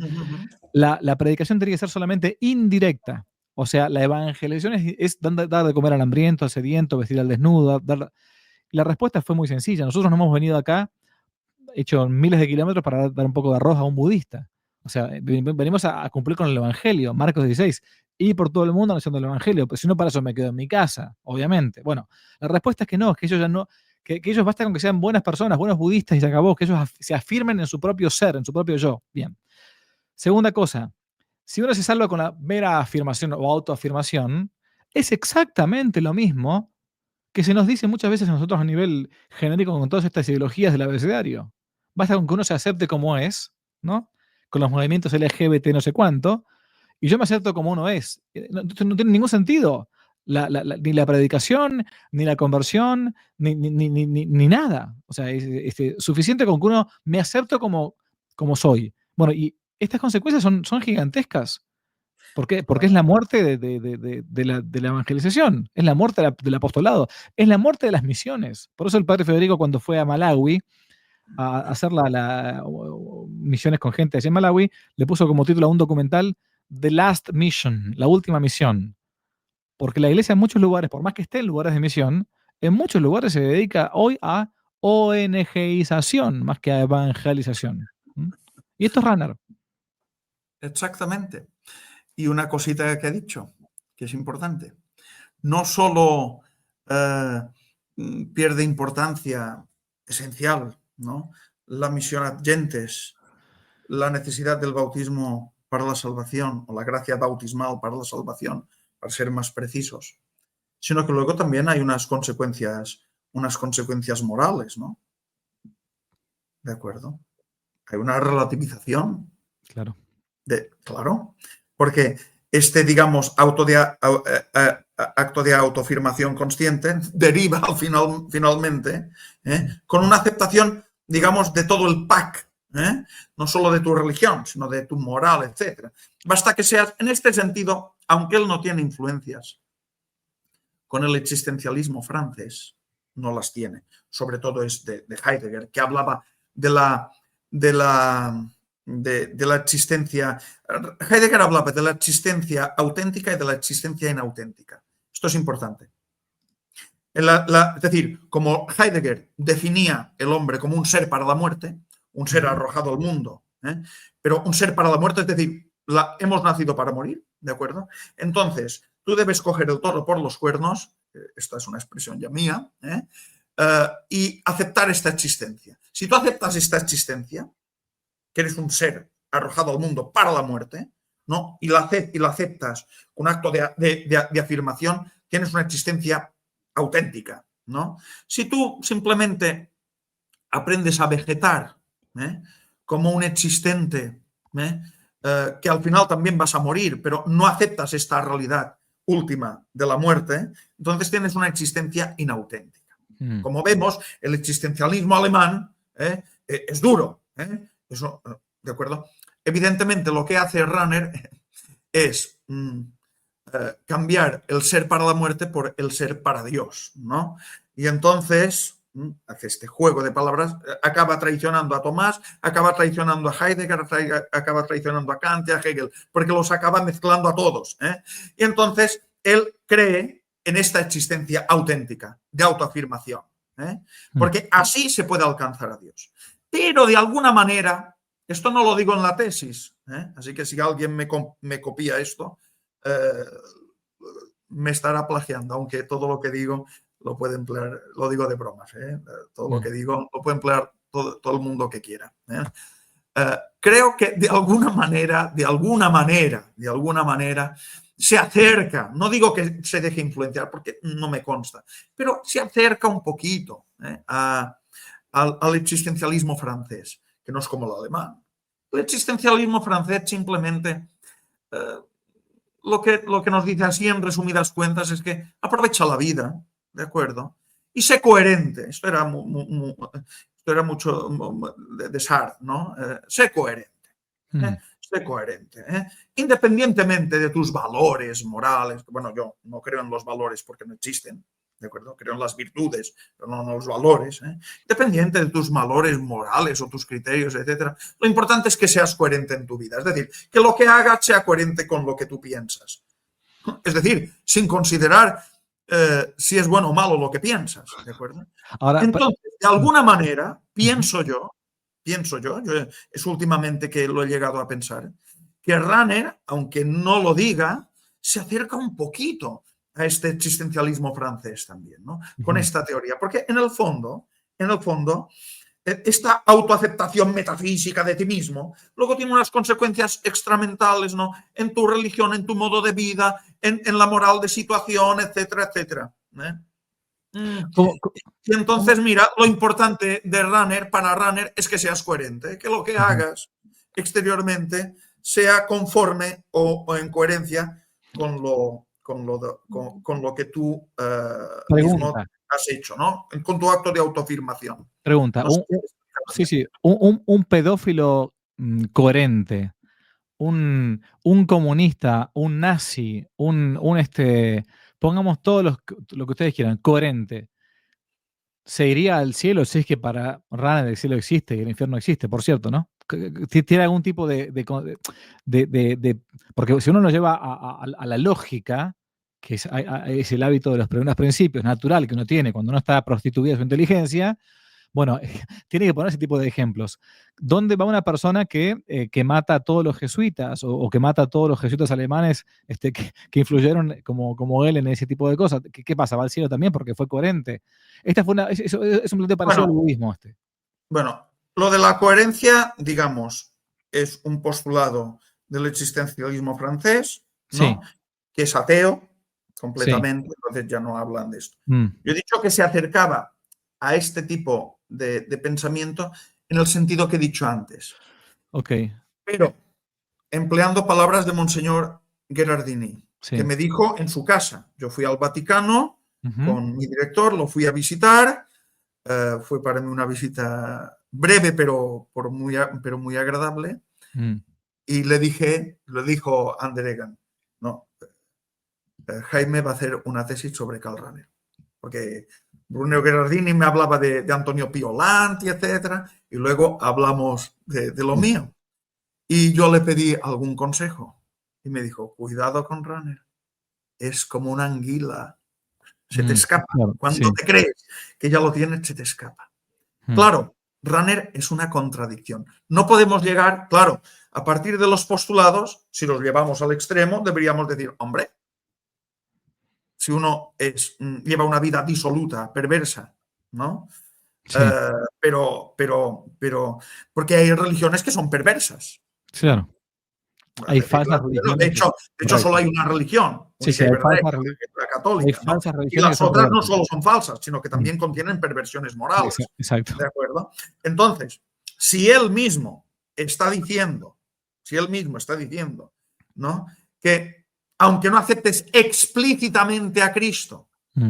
La predicación tiene que ser solamente indirecta. O sea, la evangelización es dar de comer al hambriento, al sediento, vestir al desnudo. La respuesta fue muy sencilla. Nosotros no hemos venido acá, hecho miles de kilómetros para dar un poco de arroz a un budista. O sea, venimos a cumplir con el evangelio, Marcos 16, y por todo el mundo anunciando el evangelio. Pues si no, para eso me quedo en mi casa, obviamente. Bueno, la respuesta es que no, es que ellos ya no, que ellos basta con que sean buenas personas, buenos budistas y se acabó, que ellos se afirmen en su propio ser, en su propio yo. Bien. Segunda cosa, si uno se salva con la mera afirmación o autoafirmación, es exactamente lo mismo que se nos dice muchas veces a nosotros a nivel genérico con todas estas ideologías del abecedario. Basta con que uno se acepte como es, ¿no? Con los movimientos LGBT no sé cuánto, y yo me acepto como uno es. No tiene ningún sentido. Ni la predicación, ni la conversión, ni nada. O sea, es suficiente con que uno me acepto como soy. Bueno, y estas consecuencias son gigantescas. ¿Por qué? Porque es la muerte de la evangelización, es la muerte del apostolado, es la muerte de las misiones. Por eso el padre Federico, cuando fue a Malawi a hacer misiones con gente allí en Malawi, le puso como título a un documental The Last Mission, la última misión. Porque la iglesia en muchos lugares, por más que esté en lugares de misión, en muchos lugares se dedica hoy a ONGización más que a evangelización. Y esto es Rahner. Exactamente. Y una cosita que ha dicho, que es importante. No solo pierde importancia esencial, ¿no?, la misión ad gentes la necesidad del bautismo para la salvación o la gracia bautismal para la salvación, para ser más precisos, sino que luego también hay unas consecuencias morales, ¿no? ¿De acuerdo? Hay una relativización. Claro. Claro, porque digamos, acto de autoafirmación consciente deriva finalmente con una aceptación, digamos, de todo el pack, no solo de tu religión, sino de tu moral, etc. Basta que seas, en este sentido, aunque él no tiene influencias con el existencialismo francés, no las tiene. Sobre todo es de Heidegger, que hablaba de la existencia. Heidegger hablaba de la existencia auténtica y de la existencia inauténtica. Esto es importante. Es decir, como Heidegger definía el hombre como un ser para la muerte, un ser arrojado al mundo, pero un ser para la muerte, es decir, hemos nacido para morir, ¿de acuerdo? Entonces, tú debes coger el toro por los cuernos, esta es una expresión ya mía, y aceptar esta existencia. Si tú aceptas esta existencia, que eres un ser arrojado al mundo para la muerte, ¿no? Y la aceptas con un acto de afirmación, tienes una existencia auténtica, ¿no? Si tú simplemente aprendes a vegetar como un existente, que al final también vas a morir, pero no aceptas esta realidad última de la muerte, entonces tienes una existencia inauténtica. Como vemos, el existencialismo alemán es duro, eso, ¿de acuerdo? Evidentemente, lo que hace Rahner es cambiar el ser para la muerte por el ser para Dios, ¿no? Y entonces hace este juego de palabras, acaba traicionando a Tomás, acaba traicionando a Heidegger, acaba traicionando a Kant y a Hegel, porque los acaba mezclando a todos. Y entonces él cree en esta existencia auténtica, de autoafirmación, porque así se puede alcanzar a Dios. Pero de alguna manera, esto no lo digo en la tesis, así que si alguien me copia esto, me estará plagiando, aunque todo lo que digo lo puede emplear, lo digo de bromas, todo lo que digo lo puede emplear todo el mundo que quiera. Creo que de alguna manera se acerca, no digo que se deje influenciar porque no me consta, pero se acerca un poquito al existencialismo francés, que no es como el alemán. El existencialismo francés simplemente lo que nos dice así en resumidas cuentas es que aprovecha la vida, ¿de acuerdo? Y sé coherente. Esto era mucho de Sartre, ¿no? Sé coherente. Sé coherente. Independientemente de tus valores morales. Bueno, yo no creo en los valores porque no existen, ¿de acuerdo? Creo en las virtudes, pero no en los valores. Independiente de tus valores morales o tus criterios, etc. Lo importante es que seas coherente en tu vida. Es decir, que lo que hagas sea coherente con lo que tú piensas. Es decir, sin considerar si es bueno o malo lo que piensas, ¿de acuerdo? Ahora, entonces, de alguna manera, pienso yo, es últimamente que lo he llegado a pensar, que Rahner, aunque no lo diga, se acerca un poquito a este existencialismo francés también, ¿no? Con esta teoría, porque en el fondo, esta autoaceptación metafísica de ti mismo luego tiene unas consecuencias extramentales, ¿no? En tu religión, en tu modo de vida, en la moral de situación, etcétera, etcétera. Y entonces, mira, lo importante de Rahner, para Rahner, es que seas coherente, que lo que hagas exteriormente sea conforme o en coherencia con lo que tú mismo has hecho, ¿no? Con tu acto de autoafirmación. Pregunta, no sé, un pedófilo coherente, un comunista, un nazi, pongamos todo lo que ustedes quieran, coherente, ¿se iría al cielo si es que para Rahner el cielo existe y el infierno existe, por cierto, ¿no? ¿Tiene algún tipo porque si uno lo lleva a la lógica, que es el hábito de los primeros principios natural que uno tiene cuando uno está prostituido de su inteligencia, bueno, tiene que poner ese tipo de ejemplos. ¿Dónde va una persona que mata a todos los jesuitas o que mata a todos los jesuitas alemanes que influyeron como él en ese tipo de cosas? ¿Qué pasa? ¿Va al cielo también porque fue coherente? Es un planteo parecido al budismo. Bueno, lo de la coherencia, digamos, es un postulado del existencialismo francés, ¿no? Sí. Que es ateo completamente, entonces ya no hablan de esto. Yo he dicho que se acercaba a este tipo de pensamiento en el sentido que he dicho antes. Ok. Pero empleando palabras de Monseñor Gherardini, que me dijo en su casa. Yo fui al Vaticano con mi director, lo fui a visitar. Fue para mí una visita breve, pero muy agradable. Y le dijo Ander Egan, no, Jaime va a hacer una tesis sobre Karl Rahner. Porque Bruneo Gherardini me hablaba de Antonio Piolanti, etcétera, y luego hablamos de lo mío. Y yo le pedí algún consejo. Y me dijo, cuidado con Rahner. Es como una anguila. Se te escapa. Cuando te crees que ya lo tienes, se te escapa. Claro, Rahner es una contradicción. No podemos llegar, claro, a partir de los postulados, si los llevamos al extremo, deberíamos decir, hombre, si uno lleva una vida disoluta, perversa, ¿no? Sí. Porque hay religiones que son perversas. Claro. Hay falsas religiones. De hecho, solo hay una religión. Sí, hay falsas religiones. La católica. Hay falsas y las que otras no solo son falsas, sino que también contienen perversiones morales. Exacto. ¿De acuerdo? Entonces, si él mismo está diciendo, ¿no? Que aunque no aceptes explícitamente a Cristo,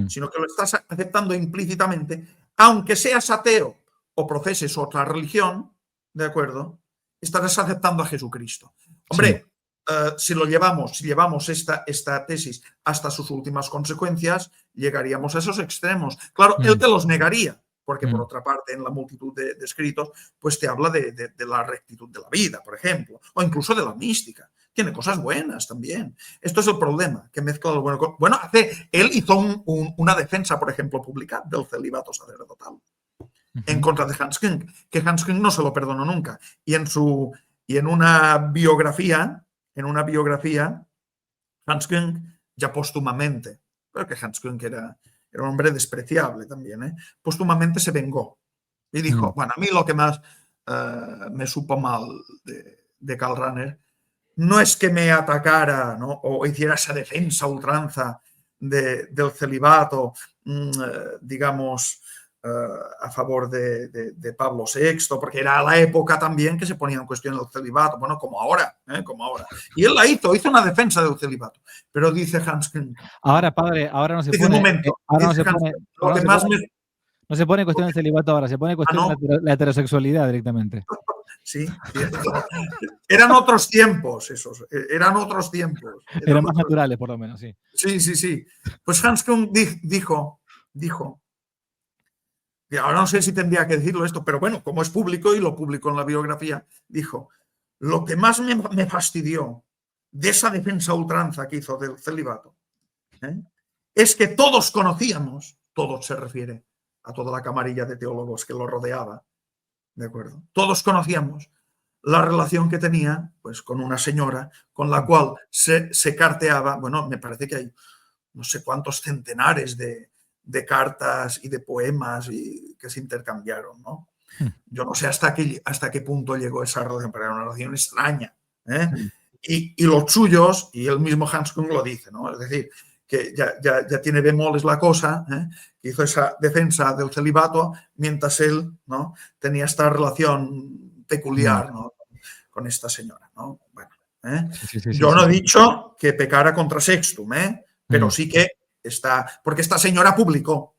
sino que lo estás aceptando implícitamente, aunque seas ateo o profeses otra religión, ¿de acuerdo? Estarás aceptando a Jesucristo. Hombre, si llevamos esta tesis hasta sus últimas consecuencias, llegaríamos a esos extremos. Claro, él te los negaría, porque por otra parte, en la multitud de escritos, pues te habla de la rectitud de la vida, por ejemplo, o incluso de la mística. Tiene cosas buenas también. Esto es el problema, que mezcla lo bueno con... Bueno, él hizo una defensa, por ejemplo, pública del celibato sacerdotal en contra de Hans Küng, que Hans Küng no se lo perdonó nunca. Y en una biografía, Hans Küng, ya póstumamente, creo que Hans Küng era un hombre despreciable también, póstumamente se vengó. Y dijo, bueno, a mí lo que más me supo mal de Karl Rahner no es que me atacara, ¿no? O hiciera esa defensa a ultranza del celibato, digamos, a favor de Pablo VI, porque era la época también que se ponía en cuestión el celibato, bueno, como ahora. Y él la hizo una defensa del celibato, pero dice Hans Küng. Ahora, padre, ahora no se dice, pone... Un momento, ahora no se pone en cuestión del celibato ahora, se pone en cuestión la heterosexualidad directamente. Sí, eran otros tiempos esos, eran otros tiempos. Eran más naturales, por lo menos, sí. Sí. Pues Hans Küng dijo, que ahora no sé si tendría que decirlo esto, pero bueno, como es público y lo publicó en la biografía, dijo, lo que más me fastidió de esa defensa a ultranza que hizo del celibato es que todos conocíamos, todos se refiere a toda la camarilla de teólogos que lo rodeaba, ¿de acuerdo? Todos conocíamos la relación que tenía pues, con una señora con la cual se carteaba, bueno, me parece que hay no sé cuántos centenares de cartas y de poemas que se intercambiaron, ¿no? Yo no sé hasta qué punto llegó esa relación, pero era una relación extraña. Y los suyos, y el mismo Hans Küng lo dice, ¿no? Es decir, que ya tiene bemoles la cosa, que hizo esa defensa del celibato mientras él, ¿no? tenía esta relación peculiar, ¿no? con esta señora, ¿no? Bueno, yo no he dicho que pecara contra Sextum, pero sí que porque esta señora publicó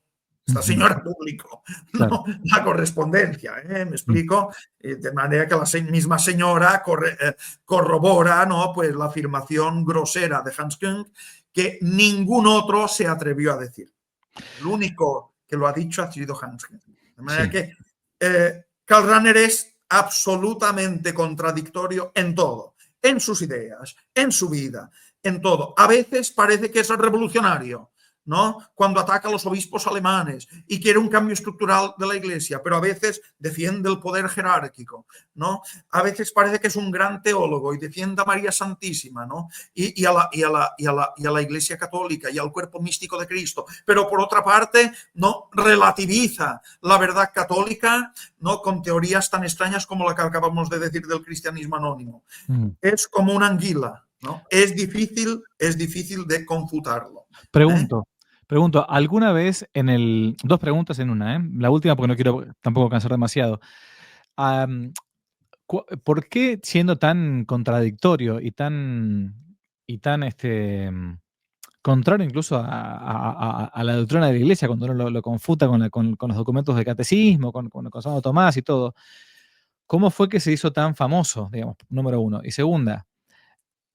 ¿no? la correspondencia, ¿me explico? De manera que la misma señora corrobora, ¿no? pues la afirmación grosera de Hans Küng que ningún otro se atrevió a decir. El único que lo ha dicho ha sido Hans Küng. De manera que Karl Rahner es absolutamente contradictorio en todo, en sus ideas, en su vida, en todo. A veces parece que es revolucionario, ¿no? Cuando ataca a los obispos alemanes y quiere un cambio estructural de la Iglesia, pero a veces defiende el poder jerárquico, ¿no? A veces parece que es un gran teólogo y defiende a María Santísima, ¿no? Y a la Iglesia Católica y al cuerpo místico de Cristo, pero por otra parte, ¿no? Relativiza la verdad católica, ¿no? Con teorías tan extrañas como la que acabamos de decir del cristianismo anónimo. Es como una anguila, ¿no? Es difícil de confutarlo. Pregunto, ¿alguna vez dos preguntas en una, la última porque no quiero tampoco cansar demasiado. ¿Por qué, siendo tan contradictorio y tan contrario incluso a la doctrina de la Iglesia, cuando uno lo confuta con los documentos del catecismo, con Santo Tomás y todo, cómo fue que se hizo tan famoso, digamos, número uno? Y segunda,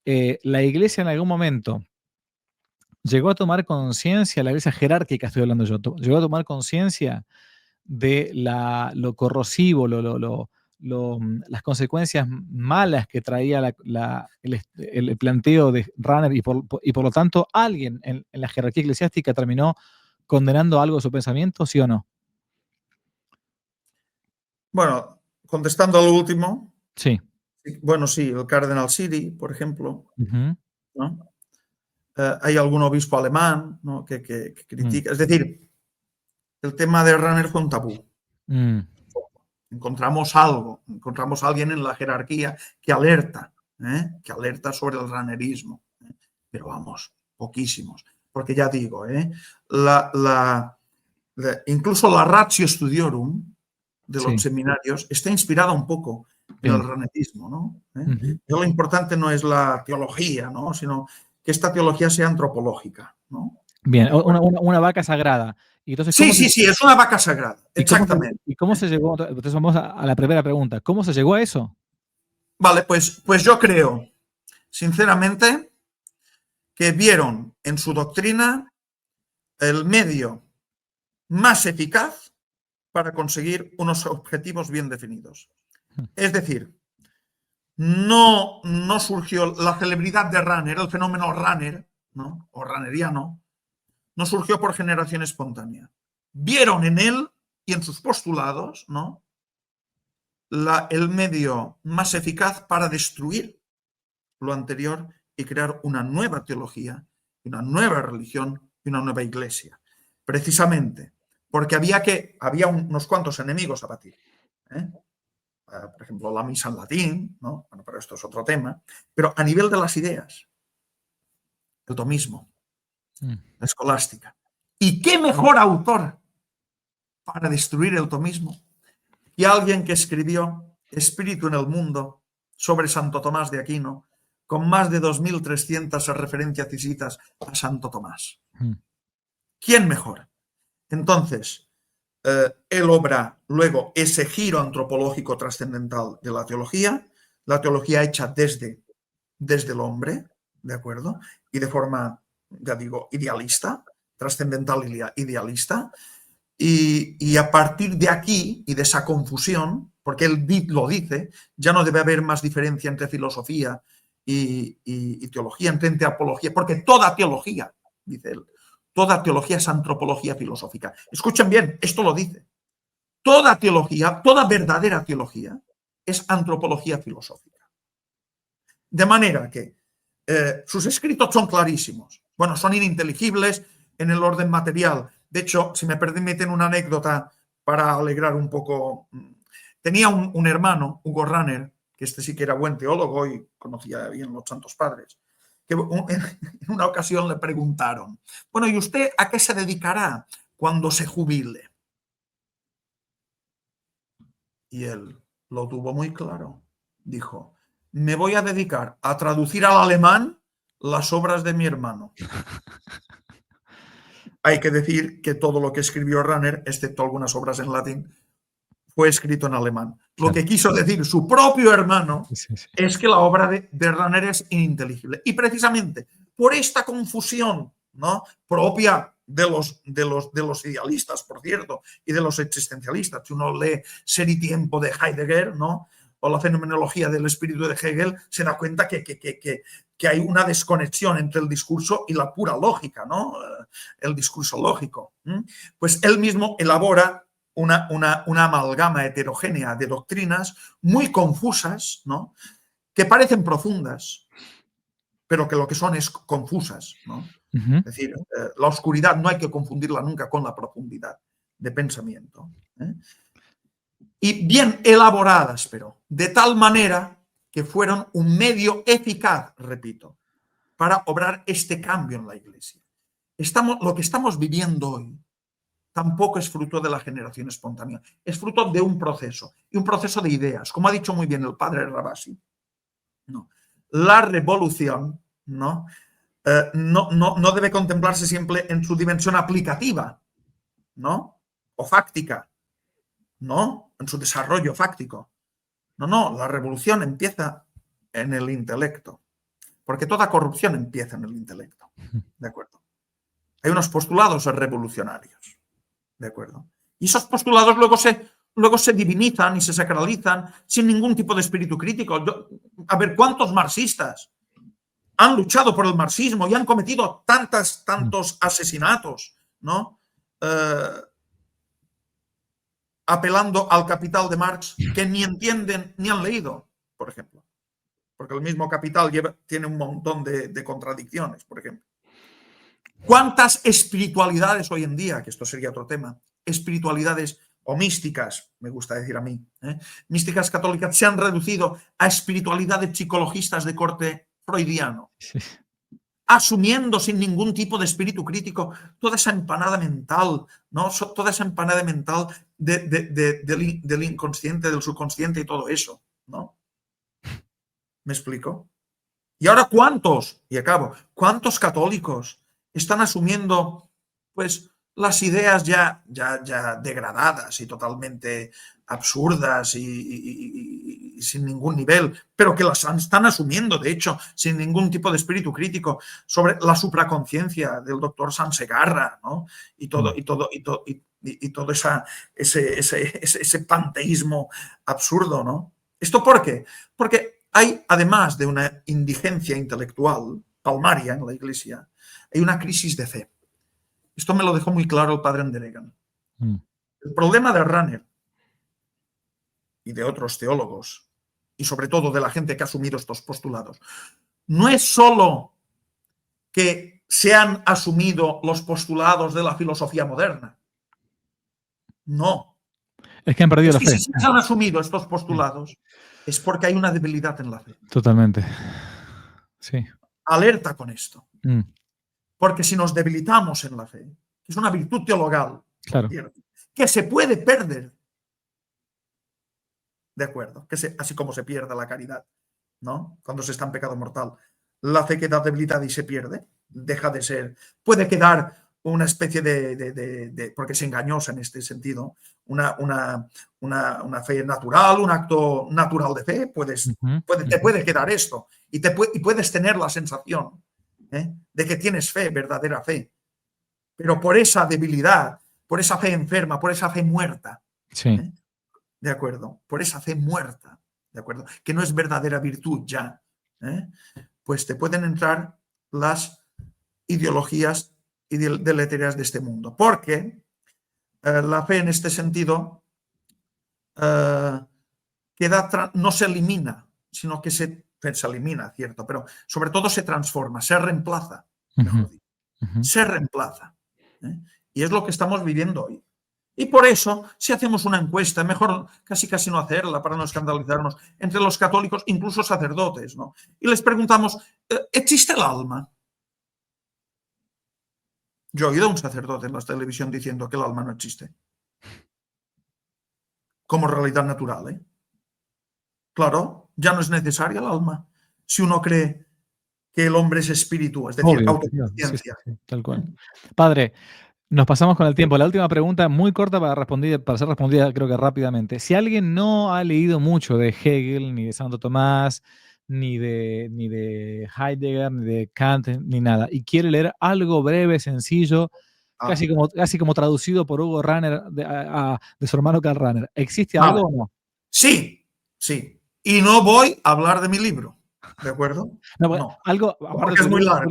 la Iglesia en algún momento llegó a tomar conciencia, la Iglesia jerárquica estoy hablando yo, llegó a tomar conciencia de lo corrosivo, las consecuencias malas que traía el planteo de Rahner y por lo tanto alguien en la jerarquía eclesiástica terminó condenando algo de su pensamiento, ¿sí o no? Bueno, contestando a lo último. Sí. Bueno, sí, el cardenal Siri, por ejemplo, ¿no? Hay algún obispo alemán, ¿no? que critica. Es decir, el tema de Rahner fue un tabú. Encontramos a alguien en la jerarquía que alerta sobre el rahnerismo. Pero vamos, poquísimos. Porque ya digo, incluso la Ratio Studiorum de los seminarios está inspirada un poco en el rahnerismo, ¿no? Lo importante no es la teología, ¿no? Sino que esta teología sea antropológica, ¿no? Bien, una vaca sagrada. Y entonces, sí, es una vaca sagrada, exactamente. ¿Y cómo se llegó? Entonces vamos a la primera pregunta. ¿Cómo se llegó a eso? Vale, pues yo creo, sinceramente, que vieron en su doctrina el medio más eficaz para conseguir unos objetivos bien definidos. Es decir, no surgió la celebridad de Rahner, el fenómeno Rahner, ¿no? O rahneriano, no surgió por generación espontánea. Vieron en él y en sus postulados, ¿no? El medio más eficaz para destruir lo anterior y crear una nueva teología, una nueva religión y una nueva iglesia. Precisamente porque había unos cuantos enemigos a batir. Por ejemplo, la misa en latín, ¿no? Bueno, pero esto es otro tema. Pero a nivel de las ideas, el tomismo, la escolástica. ¿Y qué mejor autor para destruir el tomismo que alguien que escribió Espíritu en el Mundo sobre Santo Tomás de Aquino, con más de 2.300 referencias y citas a Santo Tomás? ¿Quién mejor? Entonces, él obra luego ese giro antropológico trascendental de la teología hecha desde el hombre, ¿de acuerdo? Y de forma, ya digo, idealista, trascendental idealista. Y a partir de aquí y de esa confusión, porque él lo dice, ya no debe haber más diferencia entre filosofía y teología, entre apología, porque toda teología, dice él, toda teología es antropología filosófica. Escuchen bien, esto lo dice. Toda teología, toda verdadera teología es antropología filosófica. De manera que sus escritos son clarísimos. Bueno, son ininteligibles en el orden material. De hecho, si me permiten una anécdota para alegrar un poco, tenía un hermano, Hugo Rahner, que este sí que era buen teólogo y conocía bien los Santos Padres, que en una ocasión le preguntaron, bueno, ¿y usted a qué se dedicará cuando se jubile? Y él lo tuvo muy claro. Dijo, me voy a dedicar a traducir al alemán las obras de mi hermano. Hay que decir que todo lo que escribió Rahner, excepto algunas obras en latín, fue escrito en alemán. Lo que quiso decir su propio hermano es que la obra de Rahner es ininteligible. Y precisamente por esta confusión, ¿no? propia de los idealistas, por cierto, y de los existencialistas. Si uno lee Ser y Tiempo de Heidegger, ¿no? o la fenomenología del espíritu de Hegel, se da cuenta que hay una desconexión entre el discurso y la pura lógica, ¿no? El discurso lógico. Pues él mismo elabora una amalgama heterogénea de doctrinas muy confusas, ¿no? Que parecen profundas, pero que lo que son es confusas, ¿no? Es decir, la oscuridad no hay que confundirla nunca con la profundidad de pensamiento. Y bien elaboradas, pero de tal manera que fueron un medio eficaz, repito, para obrar este cambio en la Iglesia. Lo que estamos viviendo hoy tampoco es fruto de la generación espontánea, es fruto de un proceso, y un proceso de ideas. Como ha dicho muy bien el padre Rabasi, ¿no? La revolución, ¿no? No debe contemplarse siempre en su dimensión aplicativa, ¿no? O fáctica, ¿no? En su desarrollo fáctico. No, la revolución empieza en el intelecto, porque toda corrupción empieza en el intelecto, ¿de acuerdo? Hay unos postulados revolucionarios, ¿de acuerdo? Y esos postulados luego se divinizan y se sacralizan sin ningún tipo de espíritu crítico. A ver, ¿cuántos marxistas han luchado por el marxismo y han cometido tantos asesinatos, ¿no? Apelando al Capital de Marx, que ni entienden ni han leído, por ejemplo. Porque el mismo Capital tiene un montón de contradicciones, por ejemplo. ¿Cuántas espiritualidades hoy en día, que esto sería otro tema, espiritualidades o místicas, me gusta decir a mí, místicas católicas, se han reducido a espiritualidades psicologistas de corte freudiano, asumiendo sin ningún tipo de espíritu crítico toda esa empanada mental, ¿no? Toda esa empanada mental del inconsciente, del subconsciente y todo eso, ¿no? ¿Me explico? Y ahora, y acabo, ¿cuántos católicos están asumiendo, pues, las ideas ya degradadas y totalmente absurdas y sin ningún nivel, pero que las están asumiendo, de hecho, sin ningún tipo de espíritu crítico, sobre la supraconciencia del doctor Sansegarra, ¿no? Y todo ese panteísmo absurdo, ¿no? ¿Esto por qué? Porque hay, además de una indigencia intelectual palmaria en la Iglesia, hay una crisis de fe. Esto me lo dejó muy claro el padre Anderegan. El problema de Rahner y de otros teólogos, y sobre todo de la gente que ha asumido estos postulados, no es solo que se han asumido los postulados de la filosofía moderna. No. Es que han perdido la fe. Si se han asumido estos postulados, es porque hay una debilidad en la fe. Totalmente. Sí. Alerta con esto. Porque si nos debilitamos en la fe, que es una virtud teologal, claro, que se puede perder, ¿de acuerdo? Así como se pierde la caridad, ¿no? Cuando se está en pecado mortal. La fe queda debilitada y se pierde, deja de ser, puede quedar una especie porque es engañosa en este sentido, una fe natural, un acto natural de fe, te puede quedar esto, y puedes tener la sensación de que tienes fe, verdadera fe, pero por esa debilidad, por esa fe enferma, por esa fe muerta, sí. ¿De acuerdo? Por esa fe muerta, ¿de acuerdo? Que no es verdadera virtud ya, pues te pueden entrar las ideologías deleterias de este mundo, porque la fe en este sentido no se elimina, sino que se elimina, cierto, pero sobre todo se transforma, se reemplaza, mejor dicho, se reemplaza. Y es lo que estamos viviendo hoy. Y por eso, si hacemos una encuesta, mejor casi no hacerla para no escandalizarnos, entre los católicos, incluso sacerdotes, ¿no? Y les preguntamos, ¿existe el alma? Yo he oído a un sacerdote en la televisión diciendo que el alma no existe. Como realidad natural, ¿eh? Claro, ya no es necesaria el alma. Si uno cree que el hombre es espíritu, es decir, autoconciencia. Sí, tal cual. Padre, nos pasamos con el tiempo. La última pregunta, muy corta para ser respondida creo que rápidamente. Si alguien no ha leído mucho de Hegel, ni de Santo Tomás, ni de Heidegger, ni de Kant, ni nada, y quiere leer algo breve, sencillo, casi como traducido por Hugo Rahner de su hermano Karl Rahner, ¿existe algo o no? Sí. Y no voy a hablar de mi libro, ¿de acuerdo? No, algo, porque es muy largo.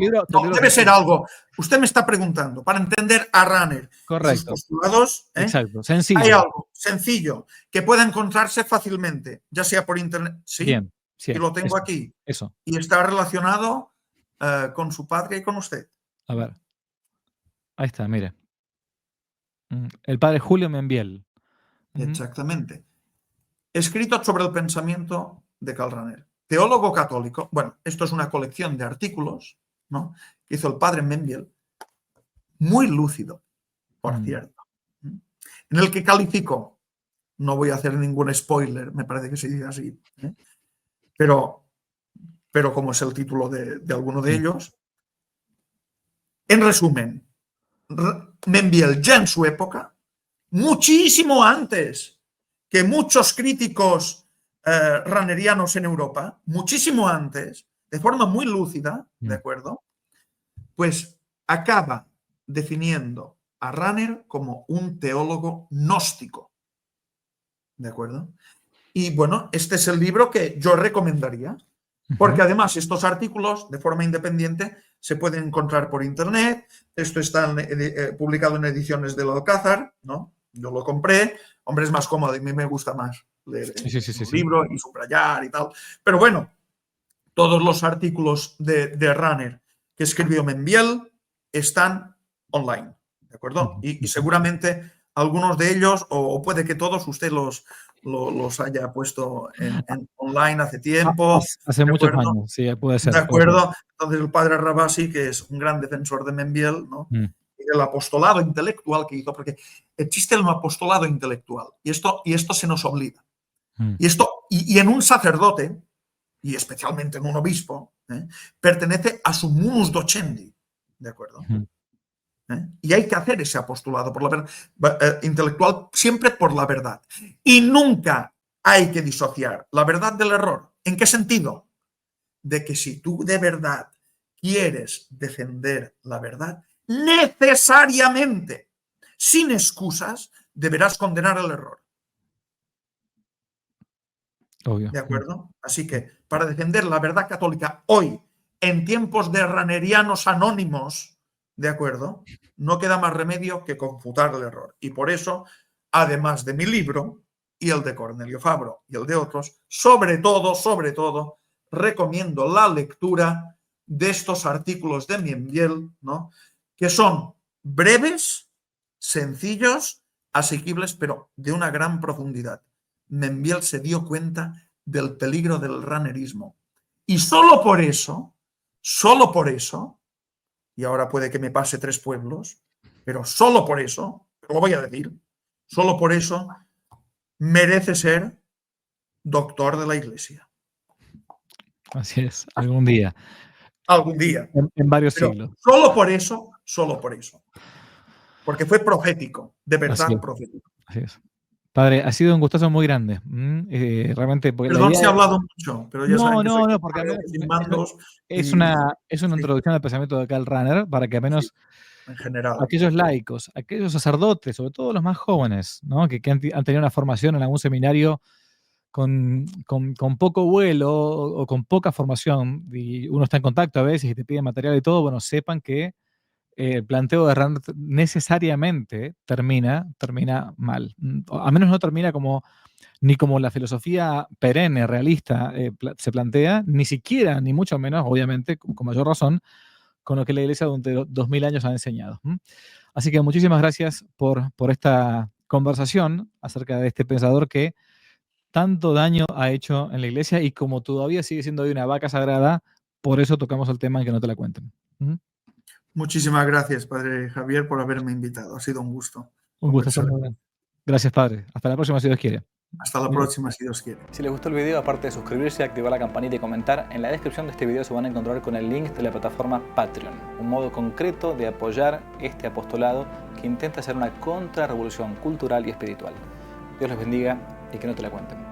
Debe ser algo. Usted me está preguntando, para entender a Runner y sus postulados, exacto, sencillo. Hay algo sencillo que pueda encontrarse fácilmente, ya sea por internet. Sí, bien, y lo tengo aquí. Eso. Y está relacionado con su padre y con usted. A ver. Ahí está, mire. El padre Julio Membiel. Exactamente. Escrito sobre el pensamiento de Karl Rahner. Teólogo católico. Bueno, esto es una colección de artículos, ¿no?, que hizo el padre Membiel, muy lúcido, por cierto, en el que calificó, no voy a hacer ningún spoiler, me parece que se dice así, pero como es el título de alguno de ellos, en resumen, Membiel ya en su época, muchísimo antes que muchos críticos runnerianos en Europa, muchísimo antes, de forma muy lúcida, ¿de acuerdo?, pues acaba definiendo a Runner como un teólogo gnóstico, ¿de acuerdo? Y bueno, este es el libro que yo recomendaría, porque además estos artículos, de forma independiente, se pueden encontrar por internet. Esto está publicado en ediciones del Alcázar, ¿no? Yo lo compré. Hombre, es más cómodo y a mí me gusta más leer un libro y subrayar y tal. Pero bueno, todos los artículos de Runner que escribió Membiel están online, ¿de acuerdo? Y seguramente algunos de ellos, o puede que todos, usted los haya puesto en online hace tiempo. Hace muchos años, sí, puede ser. De acuerdo. Entonces el padre Rabasi, que es un gran defensor de Membiel, ¿no?, y el apostolado intelectual que hizo, porque existe un apostolado intelectual y esto se nos olvida. Y en un sacerdote, y especialmente en un obispo, pertenece a su munus docendi, ¿de acuerdo? Y hay que hacer ese apostolado por la intelectual siempre por la verdad. Y nunca hay que disociar la verdad del error. ¿En qué sentido? De que si tú de verdad quieres defender la verdad, necesariamente, sin excusas, deberás condenar el error. Obvio. ¿De acuerdo? Así que para defender la verdad católica hoy, en tiempos de runnerianos anónimos, ¿de acuerdo?, no queda más remedio que confutar el error. Y por eso, además de mi libro y el de Cornelio Fabro y el de otros, sobre todo, recomiendo la lectura de estos artículos de Membiel, ¿no?, que son breves, sencillos, asequibles, pero de una gran profundidad. Membiel se dio cuenta del peligro del runnerismo. Y solo por eso, y ahora puede que me pase 3 pueblos, pero solo por eso, lo voy a decir, solo por eso merece ser doctor de la Iglesia. Así es, algún día. Algún día. En varios siglos. Solo por eso. Porque fue profético, de verdad profético. Así es. Padre, ha sido un gustazo muy grande. Realmente, perdón si he hablado mucho, pero ya saben que soy porque sin mandos. Es una introducción al pensamiento de Karl Rahner para que al menos en general, aquellos laicos, aquellos sacerdotes, sobre todo los más jóvenes, ¿no?, que han tenido una formación en algún seminario con poco vuelo o con poca formación, y uno está en contacto a veces y te piden material y todo, bueno, sepan que el planteo de Rahner necesariamente termina mal. A menos no termina ni como la filosofía perenne, realista, se plantea, ni siquiera, ni mucho menos, obviamente, con mayor razón, con lo que la Iglesia durante 2000 años ha enseñado. Así que muchísimas gracias por esta conversación acerca de este pensador que tanto daño ha hecho en la Iglesia, y como todavía sigue siendo hoy una vaca sagrada, por eso tocamos el tema en que no te la cuenten. Muchísimas gracias, Padre Javier, por haberme invitado. Ha sido un gusto. Un gusto. Gracias, Padre. Hasta la próxima, si Dios quiere. Hasta la próxima, si Dios quiere. Si les gustó el video, aparte de suscribirse, activar la campanita y comentar, en la descripción de este video se van a encontrar con el link de la plataforma Patreon, un modo concreto de apoyar este apostolado que intenta hacer una contrarrevolución cultural y espiritual. Dios les bendiga y que no te la cuenten.